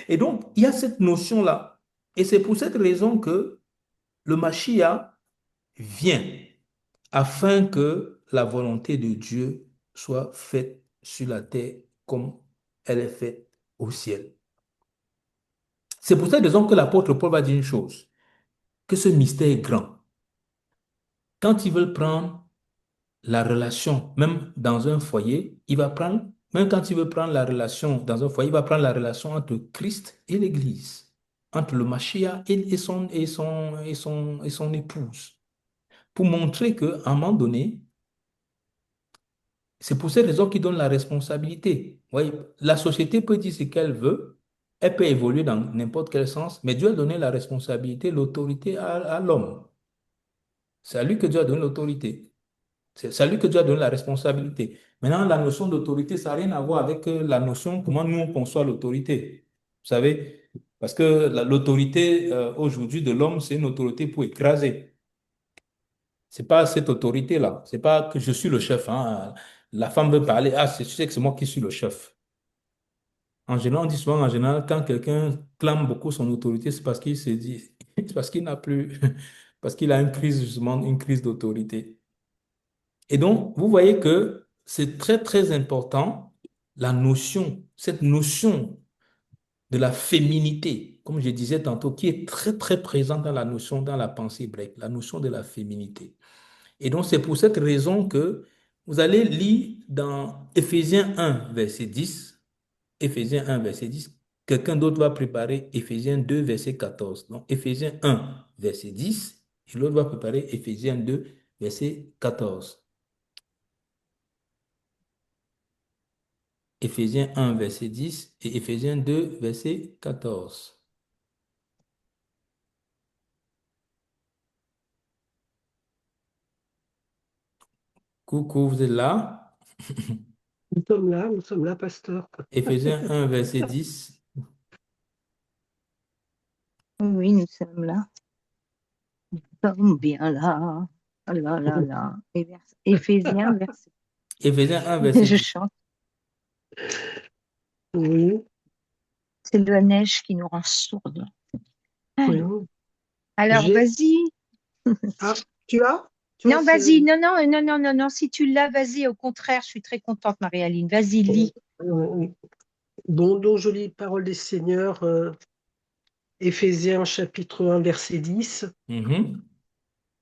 Et donc, il y a cette notion-là. Et c'est pour cette raison que le Mashiach vient afin que la volonté de Dieu soit faite sur la terre comme elle est faite au ciel. C'est pour cette raison que l'apôtre Paul va dire une chose, que ce mystère est grand. Quand ils veulent prendre la relation, même dans un foyer, même quand il veut prendre la relation dans un foyer, il va prendre la relation entre Christ et l'Église, entre le Mashiach et son épouse, pour montrer qu'à un moment donné, c'est pour cette raison qu'il donne la responsabilité. Oui, la société peut dire ce qu'elle veut, elle peut évoluer dans n'importe quel sens, mais Dieu a donné la responsabilité, l'autorité à l'homme. C'est à lui que Dieu a donné l'autorité. C'est à lui que Dieu a donné la responsabilité. Maintenant, la notion d'autorité, ça n'a rien à voir avec la notion comment nous on conçoit l'autorité. Vous savez, parce que l'autorité aujourd'hui de l'homme, c'est une autorité pour écraser. C'est pas cette autorité-là. C'est pas que je suis le chef, hein. La femme veut parler. Ah, tu sais que c'est moi qui suis le chef. En général, on dit souvent, en général, quand quelqu'un clame beaucoup son autorité, c'est parce qu'il se dit, c'est parce qu'il n'a plus, parce qu'il a une crise, justement, une crise d'autorité. Et donc, vous voyez que c'est très, très important, cette notion de la féminité, comme je disais tantôt, qui est très, très présente dans la notion, dans la pensée grecque, la notion de la féminité. Et donc, c'est pour cette raison que vous allez lire dans Éphésiens 1, verset 10, Éphésiens 1, verset 10, quelqu'un d'autre va préparer Éphésiens 2, verset 14. Donc, Éphésiens 1, verset 10, et l'autre va préparer Éphésiens 2, verset 14. Éphésiens 1, verset 10 et Éphésiens 2, verset 14. Coucou, vous êtes là? Nous sommes là, pasteur. Éphésiens 1, verset 10. Oui, nous sommes là. Nous sommes bien là. Ah là là là. Éphésiens, verset. Éphésiens 1, verset Je 10. chante. Oui, C'est la neige qui nous rend sourdes. oui. Alors, J'ai. vas-y. Ah, tu as? Tu as Non, ce. vas-y. Non, non, non, non, non, non. Si tu l'as, vas-y. Au contraire, je suis très contente, Marie-Aline. Vas-y, lis. Oui. Bon, donc, jolie parole des Seigneurs, Éphésiens chapitre 1, verset 10. Mhm.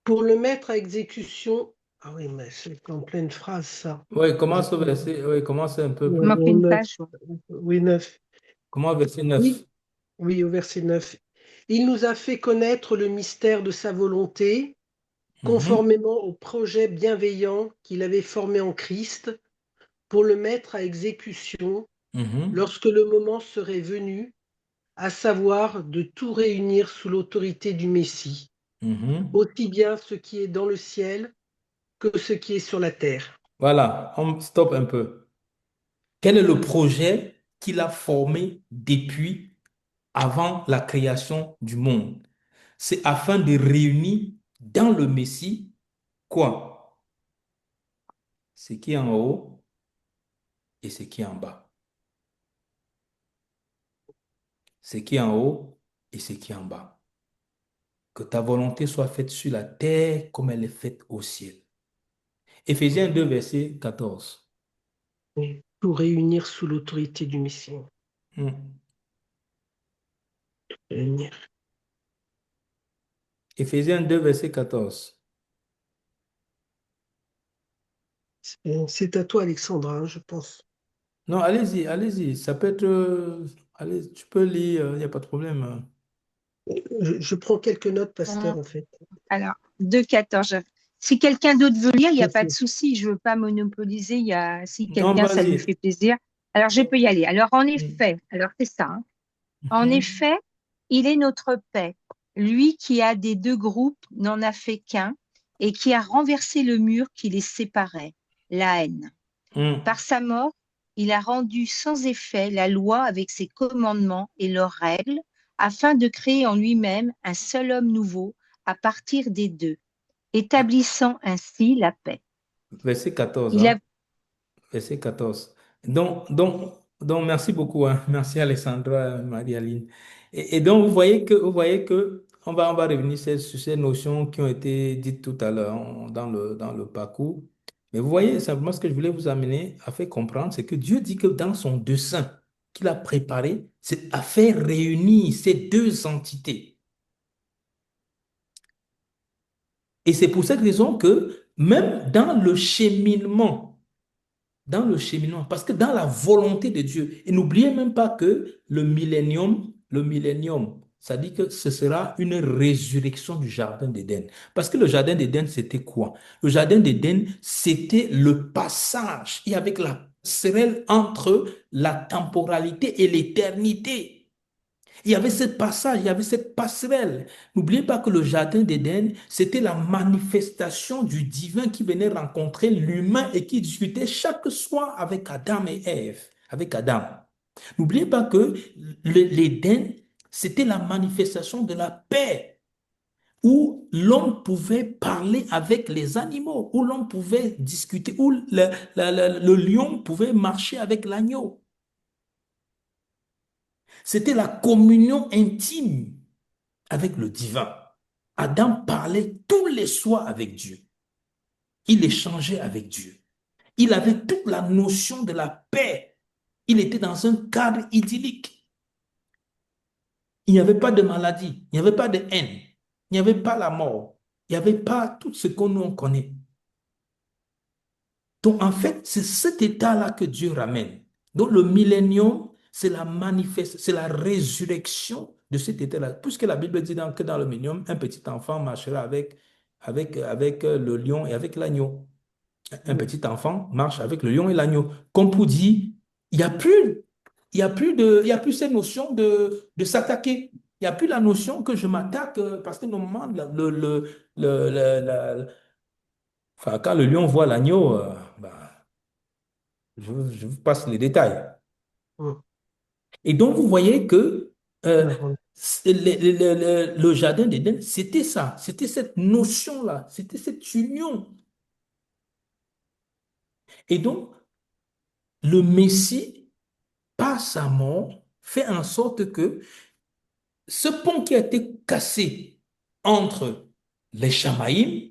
Pour le mettre à exécution. Ah oui, mais c'est en pleine phrase, ça. Oui, commence au verset, oui, commence un peu Il plus. manque Au une 9. page. Ouais. Oui, 9. Comment verset Oui, 9? oui, au verset 9. Il nous a fait connaître le mystère de sa volonté, Mhm. conformément au projet bienveillant qu'il avait formé en Christ, pour le mettre à exécution Mhm. lorsque le moment serait venu, à savoir de tout réunir sous l'autorité du Messie, Mhm. aussi bien ce qui est dans le ciel que ce qui est sur la terre. Voilà, on stoppe un peu. Quel est le projet qu'il a formé depuis avant la création du monde? C'est afin de réunir dans le Messie quoi? Ce qui est en haut et ce qui est en bas. Ce qui est en haut et ce qui est en bas. Que ta volonté soit faite sur la terre comme elle est faite au ciel. Éphésiens 2, verset 14. Et tout réunir sous l'autorité du Messie. Hmm. Réunir. Éphésiens 2, verset 14. C'est à toi, Alexandra, hein, je pense. Non, allez-y, allez-y. Ça peut être. Allez, tu peux lire, il n'y a pas de problème. Je prends quelques notes, Euh, pasteur, en fait. Alors, 2,14. Si quelqu'un d'autre veut lire, il n'y a pas de Merci. souci. Je ne veux pas monopoliser. Si Non, quelqu'un, ça lui vas-y. fait plaisir. Alors, je peux y aller. Alors, en Hmm. effet, alors c'est ça, hein. En Mhm. effet, il est notre paix. Lui qui a des deux groupes n'en a fait qu'un et qui a renversé le mur qui les séparait, la haine. Hmm. Par sa mort, il a rendu sans effet la loi avec ses commandements et leurs règles, afin de créer en lui-même un seul homme nouveau à partir des deux, établissant ainsi la paix. Verset 14, Il hein. a, Verset 14. Donc, merci beaucoup, hein. Merci Alexandra, Marie-Aline. Et donc, vous voyez que on va revenir sur ces notions qui ont été dites tout à l'heure dans le parcours. Mais vous voyez, simplement ce que je voulais vous amener à faire comprendre, c'est que Dieu dit que dans son dessein qu'il a préparé, c'est à faire réunir ces deux entités. Et c'est pour cette raison que même dans le cheminement, parce que dans la volonté de Dieu, et n'oubliez même pas que le millénium, ça dit que ce sera une résurrection du jardin d'Éden. Parce que le jardin d'Éden, c'était quoi? Le jardin d'Éden, c'était le passage et avec la passerelle entre la temporalité et l'éternité. Il y avait ce passage, il y avait cette passerelle. N'oubliez pas que le jardin d'Éden, c'était la manifestation du divin qui venait rencontrer l'humain et qui discutait chaque soir avec Adam et Ève, avec Adam. N'oubliez pas que l'Éden, c'était la manifestation de la paix, où l'homme pouvait parler avec les animaux, où l'homme pouvait discuter, où le lion pouvait marcher avec l'agneau. C'était la communion intime avec le divin. Adam parlait tous les soirs avec Dieu. Il échangeait avec Dieu. Il avait toute la notion de la paix. Il était dans un cadre idyllique. Il n'y avait pas de maladie, il n'y avait pas de haine, il n'y avait pas la mort, il n'y avait pas tout ce qu'on nous connaît. Donc, en fait, c'est cet état-là que Dieu ramène. Donc, le millénium, c'est la c'est la résurrection de cet état-là. Puisque la Bible dit que dans le millénium, un petit enfant marchera avec le lion et avec l'agneau. Un Mm. petit enfant marche avec le lion et l'agneau. Comme pour dire, il n'y a plus, il y a plus cette notion de s'attaquer. Il n'y a plus la notion que je m'attaque parce que normalement, enfin, quand le lion voit l'agneau, bah, je vous passe les détails. Mm. Et donc, vous voyez que euh, D'accord. le jardin d'Éden, c'était ça, c'était cette notion-là, c'était cette union. Et donc, le Messie, par sa mort, fait en sorte que ce pont qui a été cassé entre les Chamaïm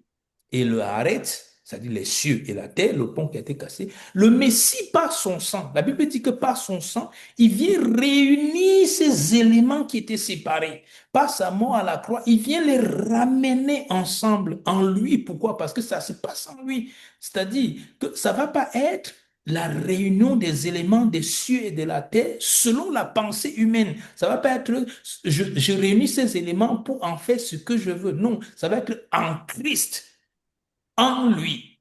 et le Haaretz, c'est-à-dire les cieux et la terre, le pont qui a été cassé, le Messie, par son sang, la Bible dit que par son sang, il vient réunir ces éléments qui étaient séparés. Par sa mort à la croix, il vient les ramener ensemble en lui. Pourquoi? Parce que ça se passe en lui. C'est-à-dire que ça ne va pas être la réunion des éléments des cieux et de la terre selon la pensée humaine. Ça va pas être je réunis ces éléments pour en faire ce que je veux. Non, ça va être en Christ, en lui,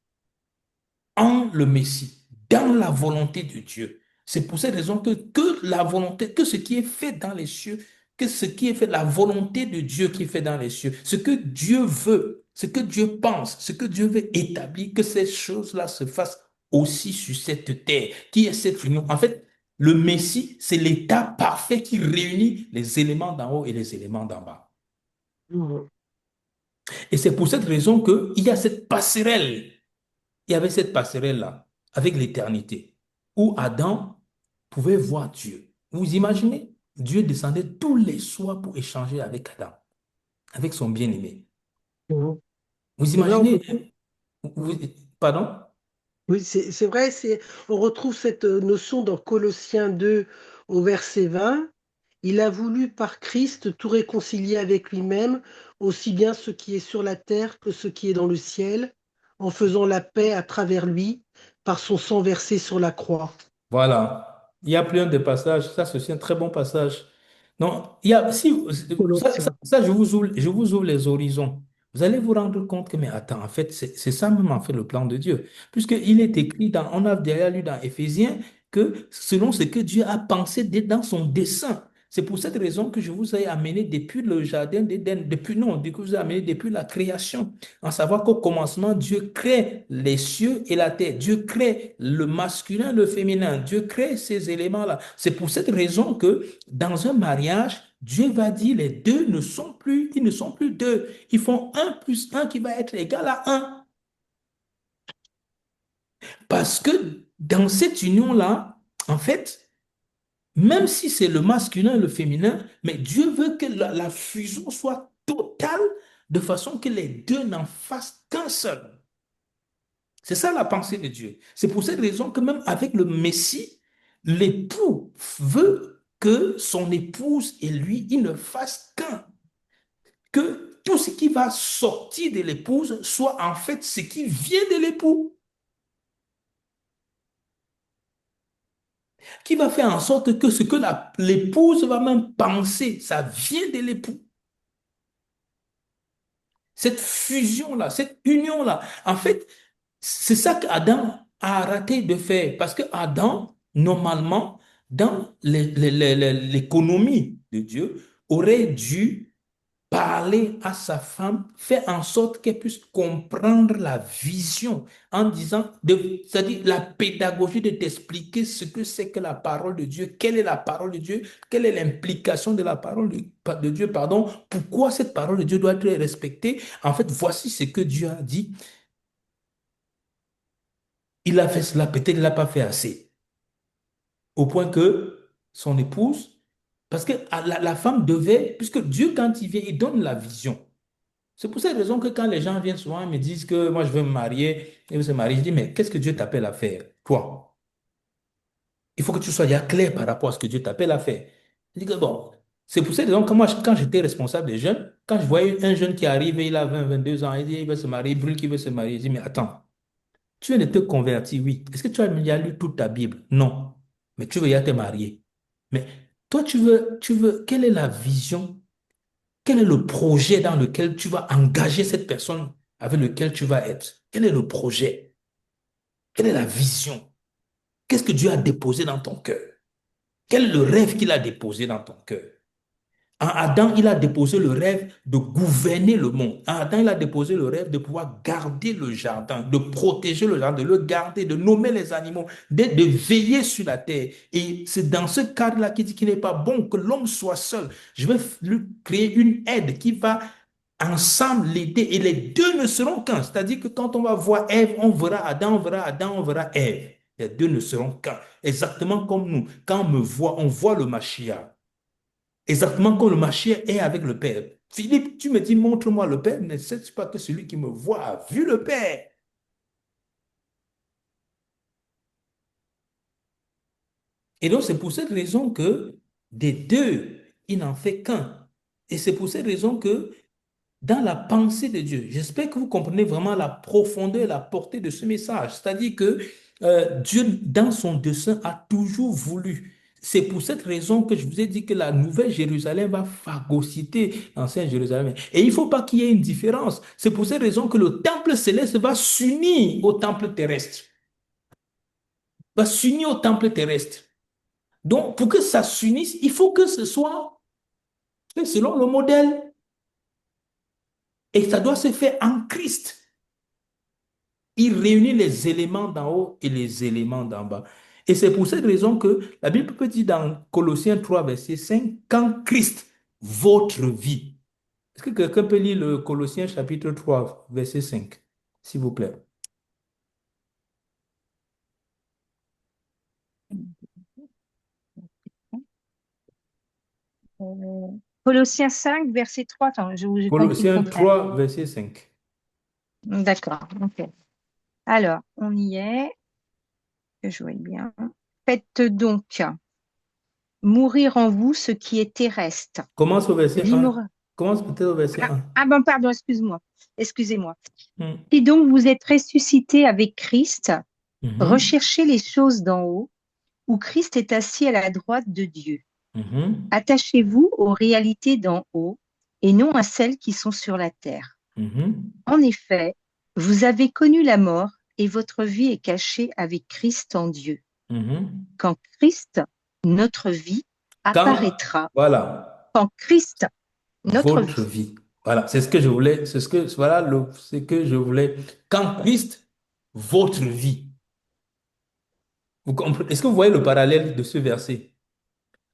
en le Messie, dans la volonté de Dieu. C'est pour cette raison que la volonté, que ce qui est fait dans les cieux, que ce qui est fait, la volonté de Dieu qui est fait dans les cieux, ce que Dieu veut, ce que Dieu pense, ce que Dieu veut établir, que ces choses-là se fassent aussi sur cette terre, qui est cette union. En fait, le Messie, c'est l'état parfait qui réunit les éléments d'en haut et les éléments d'en bas. Mm. Et c'est pour cette raison qu'il y a cette passerelle. Il y avait cette passerelle-là avec l'éternité, où Adam pouvait voir Dieu. Vous imaginez? Dieu descendait tous les soirs pour échanger avec Adam, avec son bien-aimé. Mm. Vous C'est vrai, on imaginez? retrouve. vous- Pardon? Oui, c'est vrai, on retrouve cette notion dans Colossiens 2 au verset 20. Il a voulu par Christ tout réconcilier avec lui-même, aussi bien ce qui est sur la terre que ce qui est dans le ciel, en faisant la paix à travers lui, par son sang versé sur la croix. Voilà. Il y a plein de passages. Ça, c'est aussi un très bon passage. Non, il y a, si, Colossiens. ça, je vous ouvre les horizons. Vous allez vous rendre compte que, mais attends, en fait, c'est ça même, en fait, le plan de Dieu. Puisqu'il est écrit on a derrière lu dans Éphésiens que selon ce que Dieu a pensé dans son dessein. C'est pour cette raison que je vous ai amené depuis le jardin d'Éden, depuis, non, que je vous ai amené depuis la création. En savoir qu'au commencement, Dieu crée les cieux et la terre. Dieu crée le masculin, le féminin. Dieu crée ces éléments-là. C'est pour cette raison que dans un mariage, Dieu va dire les deux ne sont plus, ils ne sont plus deux. Ils font un plus un qui va être égal à un. Parce que dans cette union-là, en fait, même si c'est le masculin et le féminin, mais Dieu veut que la fusion soit totale de façon que les deux n'en fassent qu'un seul. C'est ça la pensée de Dieu. C'est pour cette raison que même avec le Messie, l'époux veut que son épouse et lui, ils ne fassent qu'un. Que tout ce qui va sortir de l'épouse soit en fait ce qui vient de l'époux. Qui va faire en sorte que ce que l'épouse va même penser, ça vient de l'époux. Cette fusion-là, cette union-là. En fait, c'est ça qu'Adam a raté de faire. Parce que Adam, normalement, dans l'économie de Dieu, aurait dû parler à sa femme, faire en sorte qu'elle puisse comprendre la vision en disant, c'est-à-dire la pédagogie de t'expliquer ce que c'est que la parole de Dieu, quelle est la parole de Dieu, quelle est l'implication de la parole de Dieu, pardon, pourquoi cette parole de Dieu doit être respectée. En fait, voici ce que Dieu a dit. Il a fait cela, peut-être il l'a pas fait assez. Au point que son épouse Parce que la femme devait, puisque Dieu, quand il vient, il donne la vision. C'est pour cette raison que quand les gens viennent souvent, ils me disent que moi, je veux me marier, ils veulent se marier, je dis, mais qu'est-ce que Dieu t'appelle à faire, toi? Il faut que tu sois déjà clair par rapport à ce que Dieu t'appelle à faire. Je dis que bon, c'est pour cette raison que moi, quand j'étais responsable des jeunes, quand je voyais un jeune qui arrive, et il a 20, 22 ans, il dit, il veut se marier, il brûle qu'il veut se marier, je dis, mais attends, tu viens de te convertir, oui. Est-ce que tu as déjà lu toute ta Bible? Non. Mais tu veux déjà te marier. Mais toi, quelle est la vision? Quel est le projet dans lequel tu vas engager cette personne avec lequel tu vas être? Quel est le projet? Quelle est la vision? Qu'est-ce que Dieu a déposé dans ton cœur? Quel est le rêve qu'il a déposé dans ton cœur? En Adam, il a déposé le rêve de gouverner le monde. En Adam, il a déposé le rêve de pouvoir garder le jardin, de protéger le jardin, de le garder, de nommer les animaux, de veiller sur la terre. Et c'est dans ce cadre-là qu'il dit qu'il n'est pas bon que l'homme soit seul. Je vais lui créer une aide qui va ensemble l'aider. Et les deux ne seront qu'un. C'est-à-dire que quand on va voir Ève, on verra Adam, on verra Adam, on verra Ève. Les deux ne seront qu'un. Exactement comme nous. Quand on me voit, on voit le Mashiach. Exactement comme le Mashiach est avec le Père. Philippe, tu me dis, montre-moi le Père, ne sais-tu pas que celui qui me voit a vu le Père? Et donc, c'est pour cette raison que des deux, il n'en fait qu'un. Et c'est pour cette raison que dans la pensée de Dieu. J'espère que vous comprenez vraiment la profondeur et la portée de ce message. C'est-à-dire que Dieu, dans son dessein, a toujours voulu. C'est pour cette raison que je vous ai dit que la nouvelle Jérusalem va phagocyter l'ancienne Jérusalem. Et il ne faut pas qu'il y ait une différence. C'est pour cette raison que le temple céleste va s'unir au temple terrestre. Va s'unir au temple terrestre. Donc, pour que ça s'unisse, il faut que ce soit fait selon le modèle. Et ça doit se faire en Christ. Il réunit les éléments d'en haut et les éléments d'en bas. Et c'est pour cette raison que la Bible peut dire dans Colossiens 3, verset 5, qu'en Christ, votre vie. Est-ce que quelqu'un peut lire le Colossiens chapitre 3, verset 5, s'il vous plaît? Colossiens 5, verset 3. Attends, j'ai compris le Colossiens contraire. 3, verset 5. D'accord, ok. Alors, on y est, que je vois bien. Faites donc mourir en vous ce qui est terrestre. Commence au verset 1. L'immora- Commence peut-être au verset 1. bon, pardon, excuse-moi. Excusez-moi. Mhm. Si donc vous êtes ressuscité avec Christ, Mhm. recherchez les choses d'en haut, où Christ est assis à la droite de Dieu. Mhm. Attachez-vous aux réalités d'en haut et non à celles qui sont sur la terre. Mhm. En effet, vous avez connu la mort et votre vie est cachée avec Christ en Dieu. Mhm. Quand Christ, notre vie, Quand, apparaîtra, voilà, quand Christ, notre votre vie, vie. Voilà, c'est ce que je voulais, c'est ce que, voilà ce que je voulais. Quand Christ, votre vie. Vous comprenez? Est-ce que vous voyez le parallèle de ce verset?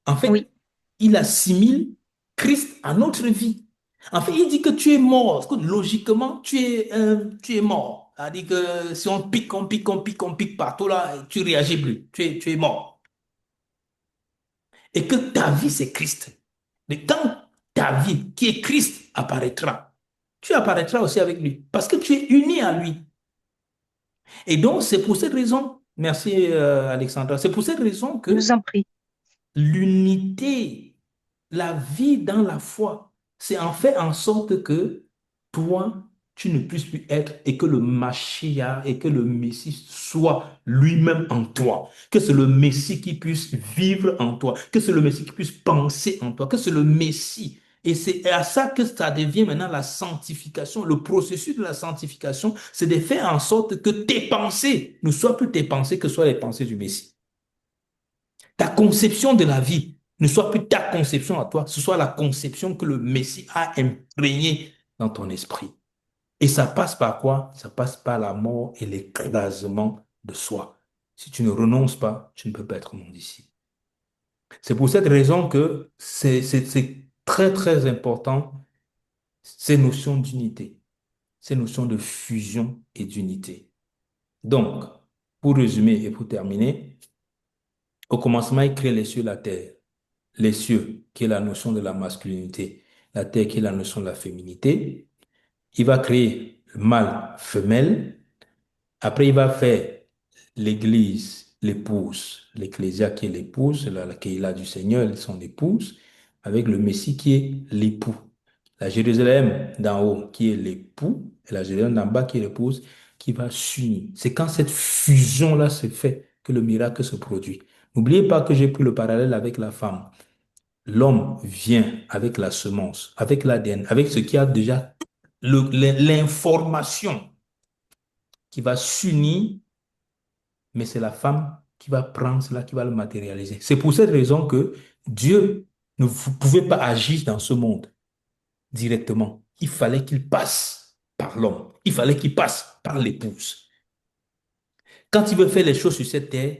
En oui, fait, il assimile Christ à notre vie. En fait, il dit que tu es mort. Parce que logiquement, tu es mort. C'est-à-dire que si on pique, on pique, on pique, on pique partout là, tu réagis plus. Tu es mort. Et que ta vie, c'est Christ. Mais quand ta vie, qui est Christ, apparaîtra, tu apparaîtras aussi avec lui. Parce que tu es uni à lui. Et donc, c'est pour cette raison, merci Alexandra, c'est pour cette raison je que vous en prie. l'unité, la vie dans la foi, c'est en fait en sorte que toi, tu ne puisses plus être et que le Mashiach et que le Messie soit lui-même en toi. Que c'est le Messie qui puisse vivre en toi. Que c'est le Messie qui puisse penser en toi. Que c'est le Messie. Et c'est à ça que ça devient maintenant la sanctification. Le processus de la sanctification, c'est de faire en sorte que tes pensées ne soient plus tes pensées, que soient les pensées du Messie. Ta conception de la vie ne soit plus ta conception à toi, ce soit la conception que le Messie a imprégnée dans ton esprit. Et ça passe par quoi? Ça passe par la mort et l'écrasement de soi. Si tu ne renonces pas, tu ne peux pas être mon disciple. C'est pour cette raison que c'est très, très important, ces notions d'unité, ces notions de fusion et d'unité. Donc, pour résumer et pour terminer, au commencement, il crée les cieux et la terre. les cieux, qui est la notion de la masculinité, la terre, qui est la notion de la féminité. Il va créer le mâle, femelle. Après, il va faire l'église, l'épouse, l'ecclésia qui est l'épouse, la Keïla du Seigneur, son épouse, avec le Messie qui est l'époux. La Jérusalem d'en haut qui est l'époux et la Jérusalem d'en bas qui est l'épouse qui va s'unir. C'est quand cette fusion-là se fait que le miracle se produit. N'oubliez pas que j'ai pris le parallèle avec la femme. L'homme vient avec la semence, avec l'ADN, avec ce qui a déjà l'information qui va s'unir, mais c'est la femme qui va prendre cela, qui va le matérialiser. C'est pour cette raison que Dieu ne pouvait pas agir dans ce monde directement. Il fallait qu'il passe par l'homme. Il fallait qu'il passe par l'épouse. Quand il veut faire les choses sur cette terre,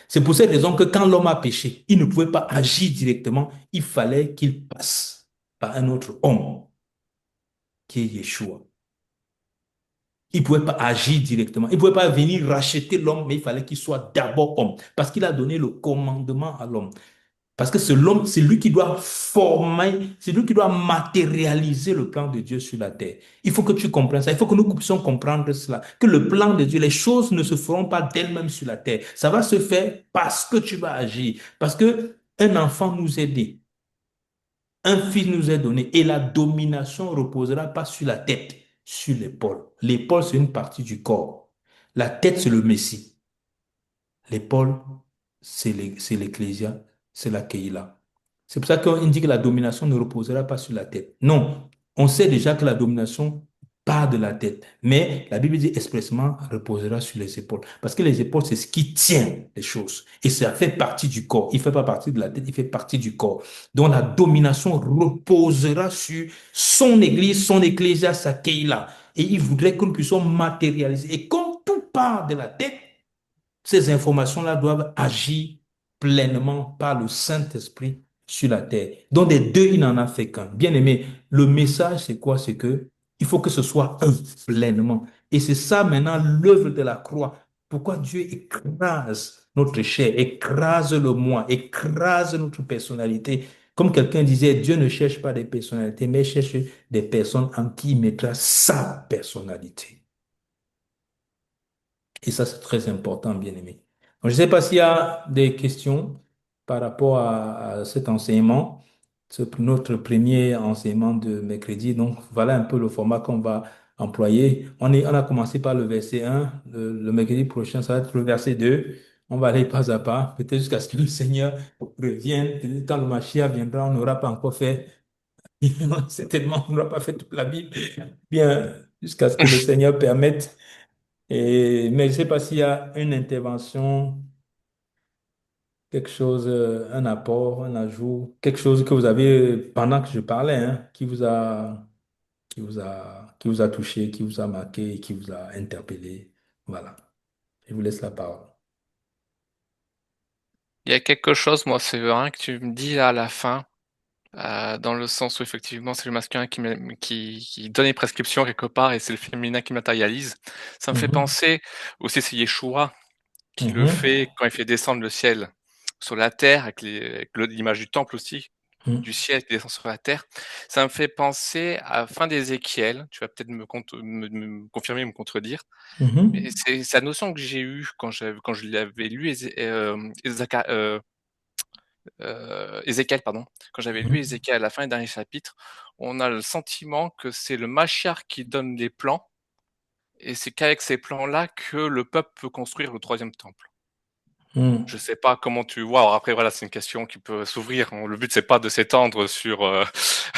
c'est pour cette raison que quand l'homme a péché, il ne pouvait pas agir directement. Il fallait qu'il passe par un autre homme, qui est Yeshua. Il ne pouvait pas agir directement. Il ne pouvait pas venir racheter l'homme, mais il fallait qu'il soit d'abord homme. Parce qu'il a donné le commandement à l'homme. Parce que c'est l'homme, c'est lui qui doit former, c'est lui qui doit matérialiser le plan de Dieu sur la terre. Il faut que tu comprennes ça. Il faut que nous puissions comprendre cela. Que le plan de Dieu, les choses ne se feront pas d'elles-mêmes sur la terre. Ça va se faire parce que tu vas agir. Parce que un enfant nous est né. Un fils nous est donné. Et la domination ne reposera pas sur la tête, sur l'épaule. L'épaule, c'est une partie du corps. La tête, c'est le Messie. L'épaule, c'est l'Ecclésia, c'est la Keïla. C'est pour ça qu'on dit que la domination ne reposera pas sur la tête. Non, on sait déjà que la domination part de la tête. Mais la Bible dit expressement reposera sur les épaules. Parce que les épaules, c'est ce qui tient les choses. Et ça fait partie du corps. Il ne fait pas partie de la tête, il fait partie du corps. Donc la domination reposera sur son église, son ecclésia, sa Keïla. Et il voudrait que nous puissions matérialiser. Et comme tout part de la tête, ces informations-là doivent agir pleinement par le Saint-Esprit sur la terre. Donc, des deux, il n'en a fait qu'un. Bien aimé, le message, c'est quoi? C'est que il faut que ce soit un pleinement. Et c'est ça maintenant l'œuvre de la croix. Pourquoi Dieu écrase notre chair, écrase le moi, écrase notre personnalité. Comme quelqu'un disait, Dieu ne cherche pas des personnalités, mais cherche des personnes en qui il mettra sa personnalité. Et ça, c'est très important, bien aimé. Donc, je ne sais pas s'il y a des questions par rapport à cet enseignement, notre premier enseignement de mercredi. Donc, voilà un peu le format qu'on va employer. On a commencé par le verset 1. Le mercredi prochain, ça va être le verset 2. On va aller pas à pas, peut-être jusqu'à ce que le Seigneur revienne. Peut-être quand le Mashiach viendra, on n'aura pas encore fait, certainement, on n'aura pas fait toute la Bible. Bien, jusqu'à ce que le Seigneur permette. Mais je ne sais pas s'il y a une intervention, quelque chose, un apport, un ajout, quelque chose que vous avez, pendant que je parlais, hein, qui vous a touché, qui vous a marqué, qui vous a interpellé. Voilà. Je vous laisse la parole. Il y a quelque chose, moi, c'est vrai que tu me dis là, à la fin, dans le sens où effectivement c'est le masculin qui donne les prescriptions quelque part et c'est le féminin qui matérialise. Ça me fait Mhm, penser aussi, c'est Yeshua qui le mhm, fait quand il fait descendre le ciel sur la terre, avec l'image du temple aussi, mhm, du ciel qui descend sur la terre. Ça me fait penser à la fin d'Ézéchiel. Tu vas peut-être me confirmer ou me contredire. Mais mhm, c'est la notion que j'ai eue quand je l'avais lu, Ézéchiel, pardon. Quand j'avais lu mhm, Ézéchiel à la fin des derniers chapitres, on a le sentiment que c'est le Mashiach qui donne les plans, et c'est qu'avec ces plans-là que le peuple peut construire le troisième temple. mhm, Je sais pas comment tu vois. Alors après, voilà, c'est une question qui peut s'ouvrir. Le but, c'est pas de s'étendre sur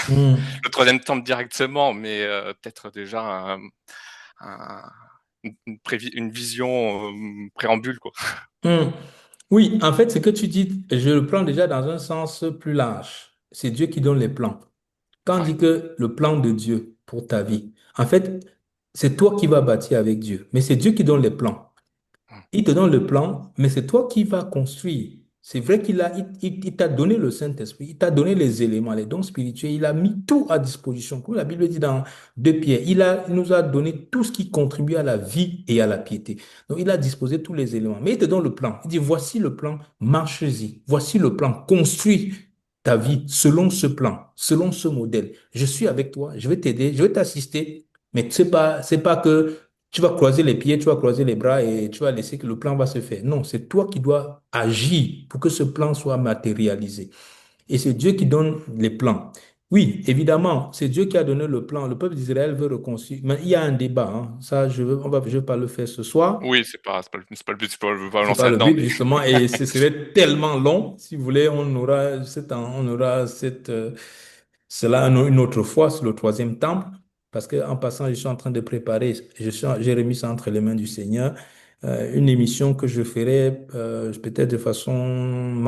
mhm, le troisième temple directement, mais peut-être déjà un- une vision préambule, quoi. mhm. Oui, en fait, ce que tu dis, je le prends déjà dans un sens plus large. C'est Dieu qui donne les plans. Quand on Ouais. dit que le plan de Dieu pour ta vie, en fait, c'est toi qui vas bâtir avec Dieu, mais c'est Dieu qui donne les plans. Il te donne le plan, mais c'est toi qui vas construire. C'est vrai il t'a donné le Saint-Esprit, il t'a donné les éléments, les dons spirituels, il a mis tout à disposition. Comme la Bible dit dans 2 Pierre, il nous a donné tout ce qui contribue à la vie et à la piété. Donc, il a disposé tous les éléments. Mais il te donne le plan. Il dit, voici le plan, marche-y. Voici le plan, construis ta vie selon ce plan, selon ce modèle. Je suis avec toi, je vais t'aider, je vais t'assister, mais c'est pas que tu vas croiser les pieds, tu vas croiser les bras et tu vas laisser que le plan va se faire. Non, c'est toi qui dois agir pour que ce plan soit matérialisé. Et c'est Dieu qui donne les plans. Oui, évidemment, c'est Dieu qui a donné le plan. Le peuple d'Israël veut reconstruire. Mais il y a un débat, hein. Ça, je vais pas le faire ce soir. Oui, c'est pas le but, je veux pas me C'est lancer pas le là-dedans, but, mais justement, et ce serait tellement long. Si vous voulez, on aura cela une autre fois sur le troisième temple, parce que en passant, je suis en train de préparer, j'ai remis ça entre les mains du Seigneur, une émission que je ferai peut-être de façon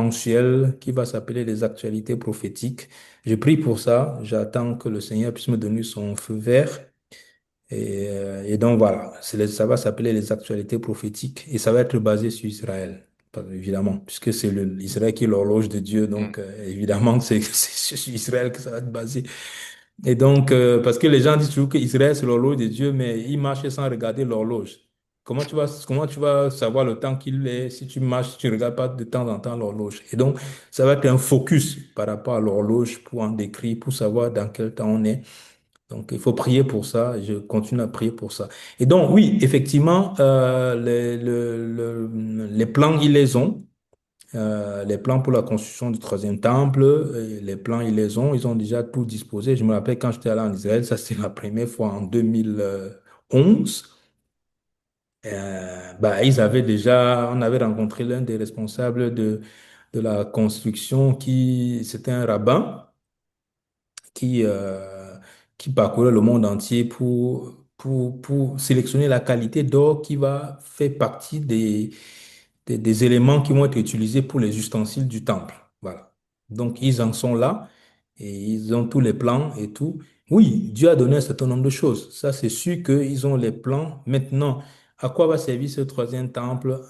mensuelle, qui va s'appeler les actualités prophétiques. Je prie pour ça. J'attends que le Seigneur puisse me donner son feu vert. Et donc voilà, ça va s'appeler les actualités prophétiques et ça va être basé sur Israël, évidemment, puisque c'est l'Israël qui est l'horloge de Dieu, hmm. donc évidemment c'est sur Israël que ça va être basé. Et donc, parce que les gens disent toujours que Israël c'est l'horloge de Dieu, mais ils marchent sans regarder l'horloge. Comment tu vas savoir le temps qu'il est si tu marches, si tu ne regardes pas de temps en temps l'horloge? Et donc, ça va être un focus par rapport à l'horloge pour en décrire, pour savoir dans quel temps on est. Donc, il faut prier pour ça. Je continue à prier pour ça. Et donc, oui, effectivement, les plans, ils les ont. Les plans pour la construction du troisième temple, les plans, ils les ont. Ils ont déjà tout disposé. Je me rappelle quand j'étais allé en Israël, ça c'était la première fois en 2011. Bah, on avait rencontré l'un des responsables de la construction c'était un rabbin qui, euh, qui parcourait le monde entier pour sélectionner la qualité d'or qui va faire partie des éléments qui vont être utilisés pour les ustensiles du temple. Voilà. Donc, ils en sont là et ils ont tous les plans et tout. Oui, Dieu a donné un certain nombre de choses. Ça, c'est sûr qu'ils ont les plans. Maintenant, à quoi va servir ce troisième temple?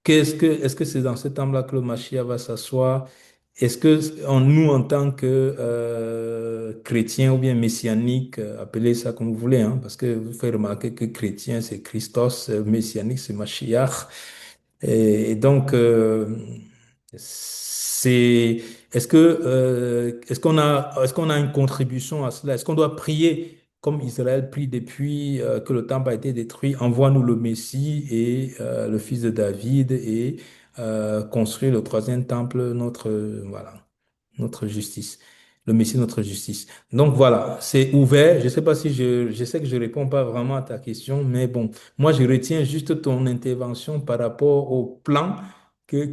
Est-ce que c'est dans ce temple-là que le Mashiach va s'asseoir? Est-ce que nous, en tant que chrétiens ou bien messianiques, appelez ça comme vous voulez, hein, parce que vous faites remarquer que chrétien, c'est Christos, messianique, c'est Mashiach. Et donc, c'est, est-ce qu'on a une contribution à cela? Est-ce qu'on doit prier comme Israël prie depuis que le temple a été détruit? Envoie-nous le Messie et le fils de David et construire le troisième temple, voilà, notre justice. Le Messie, notre justice. Donc voilà, c'est ouvert. Je ne sais pas si je sais que je réponds pas vraiment à ta question, mais bon. Moi, je retiens juste ton intervention par rapport au plan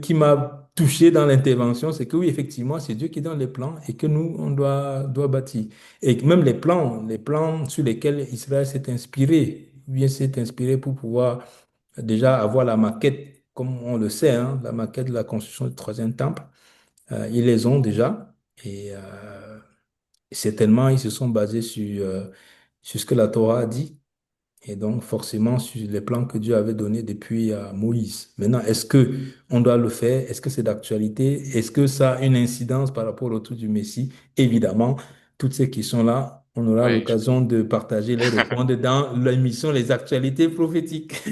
qui m'a touché dans l'intervention. C'est que oui, effectivement, c'est Dieu qui donne les plans et que nous, doit bâtir. Et même les plans sur lesquels Israël s'est inspiré, bien s'est inspiré pour pouvoir déjà avoir la maquette, comme on le sait, hein, la maquette de la construction du troisième temple. Ils les ont déjà. Et certainement, ils se sont basés sur ce que la Torah a dit. Et donc, forcément, sur les plans que Dieu avait donnés depuis Moïse. Maintenant, est-ce que on doit le faire? Est-ce que c'est d'actualité? Est-ce que ça a une incidence par rapport au retour du Messie? Évidemment, toutes ces questions-là, on aura Oui. l'occasion de partager les répondre dans l'émission Les actualités prophétiques.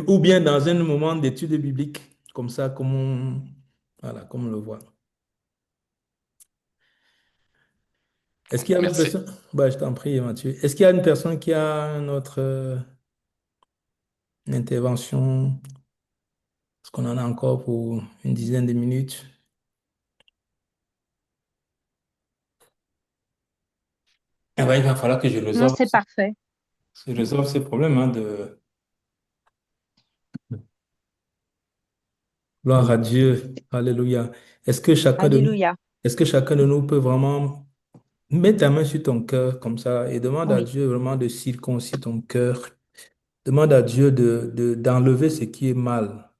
Ou bien dans un moment d'étude biblique, comme ça, voilà, comme on le voit. Est-ce qu'il y a une Merci. personne? Bah, je t'en prie, Mathieu. Est-ce qu'il y a une personne qui a une autre une intervention? Est-ce qu'on en a encore pour une dizaine de minutes? Eh ben, il va falloir que Non, c'est parfait. je résolve ces problèmes, hein, gloire à Dieu. Alléluia. Est-ce que chacun de nous, Alléluia. est-ce que chacun de nous peut vraiment mettre ta main sur ton cœur comme ça et demande à Oui. Dieu vraiment de circoncire ton cœur. Demande à Dieu d'enlever ce qui est mal.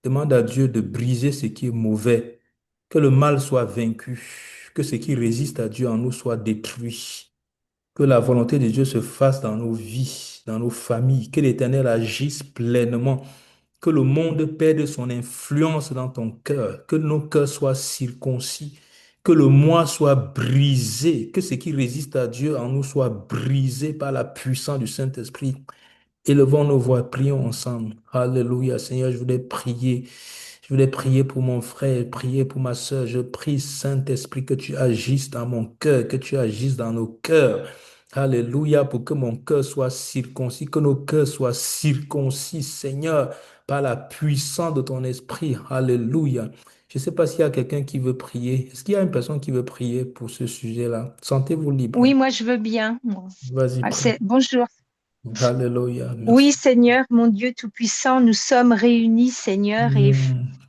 Demande à Dieu de briser ce qui est mauvais. Que le mal soit vaincu. Que ce qui résiste à Dieu en nous soit détruit. Que la volonté de Dieu se fasse dans nos vies, dans nos familles. Que l'Éternel agisse pleinement. Que le monde perde son influence dans ton cœur. Que nos cœurs soient circoncis. Que le moi soit brisé. Que ce qui résiste à Dieu en nous soit brisé par la puissance du Saint-Esprit. Élevons nos voix, prions ensemble. Alléluia. Seigneur, je voudrais prier. Je voulais prier pour mon frère, prier pour ma soeur. Je prie, Saint-Esprit, que tu agisses dans mon cœur, que tu agisses dans nos cœurs. Alléluia, pour que mon cœur soit circoncis, que nos cœurs soient circoncis, Seigneur, par la puissance de ton esprit. Alléluia. Je ne sais pas s'il y a quelqu'un qui veut prier. Est-ce qu'il y a une personne qui veut prier pour ce sujet-là? Sentez-vous libre. Oui, moi je veux bien. Vas-y, prie. Bonjour. Alléluia, Oui, merci. Seigneur, mon Dieu Tout-Puissant, nous sommes réunis, Seigneur, et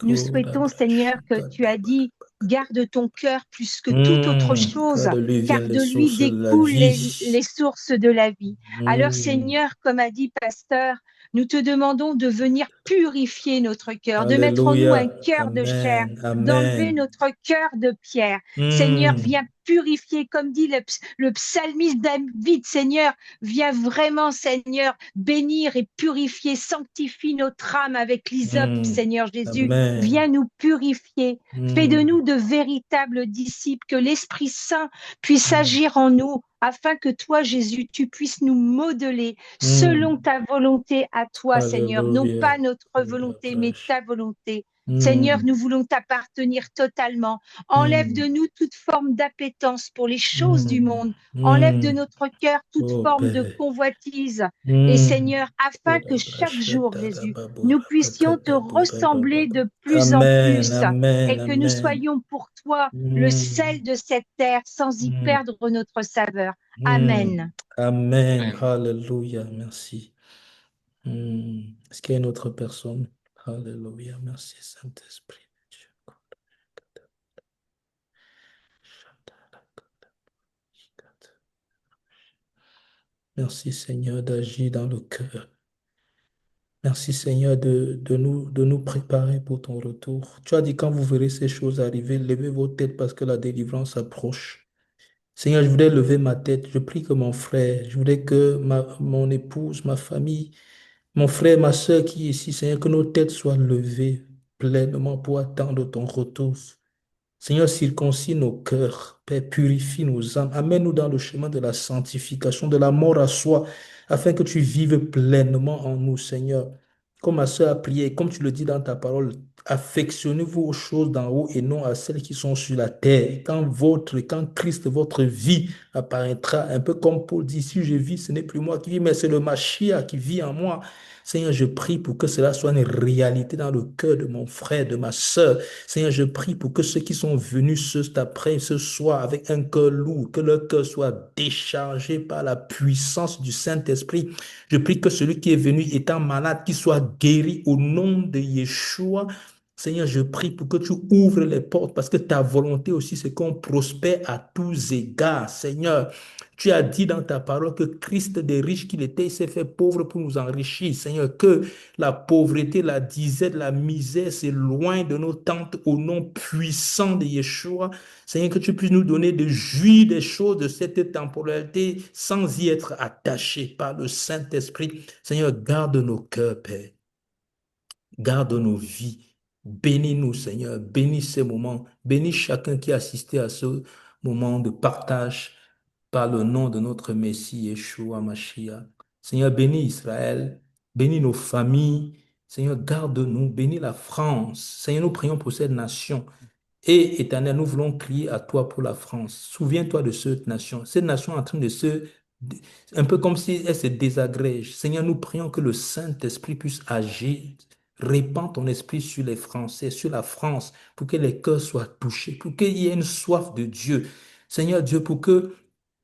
nous souhaitons, Seigneur, que tu as dit, garde ton cœur plus que toute autre chose, Car de lui car viennent les de lui sources de la découlent vie. les sources de la vie. Alors, Hmm. Seigneur, comme a dit Pasteur, nous te demandons de venir purifier notre cœur, de mettre en nous un Alléluia. cœur de chair, Amen. d'enlever Amen. notre cœur de pierre. Seigneur, viens Hmm. purifier, comme dit le psalmiste David, Seigneur, viens vraiment, Seigneur, bénir et purifier, sanctifie notre âme avec l'hysope, Hmm. Seigneur Jésus. Viens Amen. nous purifier. Fais de Hmm. nous de véritables disciples, que l'Esprit Saint puisse Hmm. agir en nous, afin que toi, Jésus, tu puisses nous modeler selon Hmm. ta volonté à toi, Seigneur. Non Alléluia. pas notre volonté, mais ta volonté. Seigneur, Hmm. nous voulons t'appartenir totalement. Enlève de Hmm. nous toute forme d'appétence pour les choses du Hmm. monde. Enlève de Hmm. notre cœur toute Oh forme de Père. convoitise. Et Hmm. Seigneur, afin que Ola chaque jour, brashata Jésus, rababo nous puissions te rabakata ressembler baba. de plus en Amen. plus Amen. et que nous Amen. soyons pour toi le Hmm. sel de cette terre sans y Hmm. perdre notre saveur. Hmm. Amen. Amen. Amen. Alléluia. Merci. Est-ce qu'il y a une autre personne? Alléluia. Merci, Saint-Esprit. Merci, Seigneur, d'agir dans le cœur. Merci, Seigneur, de nous préparer pour ton retour. Tu as dit, quand vous verrez ces choses arriver, levez vos têtes parce que la délivrance approche. Seigneur, je voudrais lever ma tête. Je prie que mon frère, je voudrais que mon épouse, ma famille, mon frère, ma soeur qui est ici, Seigneur, que nos têtes soient levées pleinement pour attendre ton retour. Seigneur, circoncis nos cœurs, Père, purifie nos âmes, amène-nous dans le chemin de la sanctification, de la mort à soi, afin que tu vives pleinement en nous, Seigneur. Comme ma soeur a prié, comme tu le dis dans ta parole, affectionnez-vous aux choses d'en haut et non à celles qui sont sur la terre. Quand Christ, votre vie apparaîtra, un peu comme Paul dit, si je vis, ce n'est plus moi qui vis, mais c'est le Machia qui vit en moi. Seigneur, je prie pour que cela soit une réalité dans le cœur de mon frère, de ma soeur. Seigneur, je prie pour que ceux qui sont venus ce soir avec un cœur lourd, que leur cœur soit déchargé par la puissance du Saint-Esprit. Je prie que celui qui est venu étant malade, qu'il soit guéri au nom de Yeshua. Seigneur, je prie pour que tu ouvres les portes parce que ta volonté aussi, c'est qu'on prospère à tous égards. Seigneur, tu as dit dans ta parole que Christ des riches qu'il était, il s'est fait pauvre pour nous enrichir. Seigneur, que la pauvreté, la disette, la misère, c'est loin de nos tentes au nom puissant de Yeshua. Seigneur, que tu puisses nous donner de jouir des choses de cette temporalité sans y être attaché par le Saint-Esprit. Seigneur, garde nos cœurs, Père. Garde nos vies. Bénis-nous, Seigneur. Bénis ces moments. Bénis chacun qui a assisté à ce moment de partage par le nom de notre Messie, Yeshua Mashiach. Seigneur, bénis Israël. Bénis nos familles. Seigneur, garde-nous. Bénis la France. Seigneur, nous prions pour cette nation. Et Éternel, nous voulons crier à toi pour la France. Souviens-toi de cette nation. Cette nation est en train de un peu comme si elle se désagrège. Seigneur, nous prions que le Saint-Esprit puisse agir. Répands ton esprit sur les Français, sur la France, pour que les cœurs soient touchés, pour qu'il y ait une soif de Dieu. Seigneur Dieu, pour que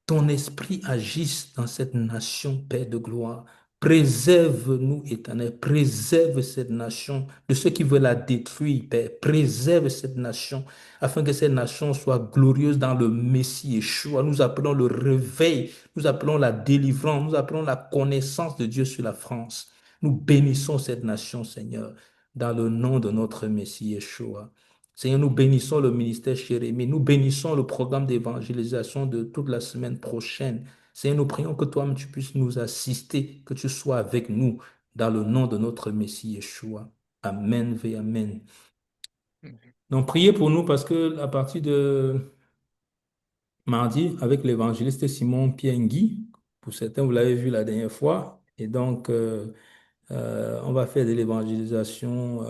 ton esprit agisse dans cette nation, Père de gloire. Préserve-nous, Éternel, préserve cette nation de ceux qui veulent la détruire, Père. Préserve cette nation afin que cette nation soit glorieuse dans le Messie Yeshua. Nous appelons le réveil, nous appelons la délivrance, nous appelons la connaissance de Dieu sur la France. Nous bénissons cette nation, Seigneur, dans le nom de notre Messie Yeshua. Seigneur, nous bénissons le ministère Jérémie. Nous bénissons le programme d'évangélisation de toute la semaine prochaine. Seigneur, nous prions que toi-même tu puisses nous assister, que tu sois avec nous dans le nom de notre Messie Yeshua. Amen, ve amen. Donc, priez pour nous parce que à partir de mardi, avec l'évangéliste Simon Piengui, pour certains, vous l'avez vu la dernière fois, et donc On va faire de l'évangélisation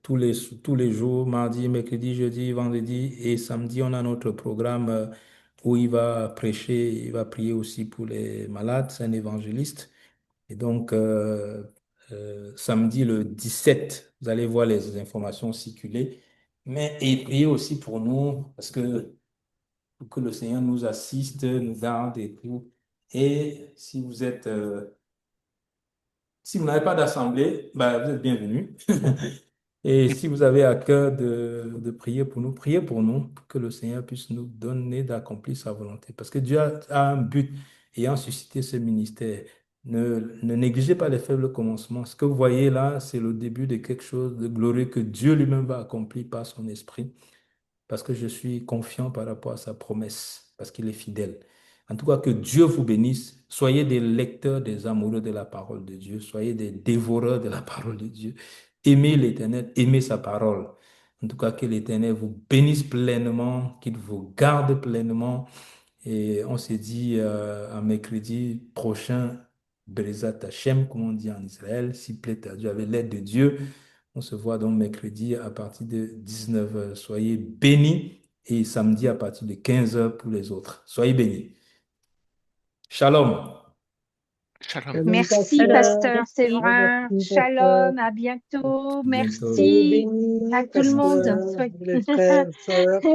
tous les jours, mardi, mercredi, jeudi, vendredi et samedi. On a notre programme où il va prêcher, il va prier aussi pour les malades. C'est un évangéliste. Et donc, samedi le 17, vous allez voir les informations circuler. Mais et priez aussi pour nous, parce que pour que le Seigneur nous assiste, nous garde et tout. Et si vous n'avez pas d'assemblée, bah, vous êtes bienvenus. Et si vous avez à cœur de prier pour nous, priez pour nous, pour que le Seigneur puisse nous donner d'accomplir sa volonté. Parce que Dieu a un but ayant suscité ce ministère. Ne négligez pas les faibles commencements. Ce que vous voyez là, c'est le début de quelque chose de glorieux que Dieu lui-même va accomplir par son esprit parce que je suis confiant par rapport à sa promesse, parce qu'il est fidèle. En tout cas, que Dieu vous bénisse. Soyez des lecteurs, des amoureux de la parole de Dieu. Soyez des dévoreurs de la parole de Dieu. Aimez l'Éternel, aimez sa parole. En tout cas, que l'Éternel vous bénisse pleinement, qu'il vous garde pleinement. Et on s'est dit à mercredi prochain, Bezrat Hashem, comme on dit en Israël, s'il plaît à Dieu, avec l'aide de Dieu. On se voit donc mercredi à partir de 19 h. Soyez bénis et samedi à partir de 15 h pour les autres. Soyez bénis. Shalom. Shalom. Shalom, Merci, pasteur. pasteur Séverin. Merci, pasteur. Shalom, à bientôt. Bientôt. Soyez Merci bénis, à tout le monde. pasteur, les frères, sœurs.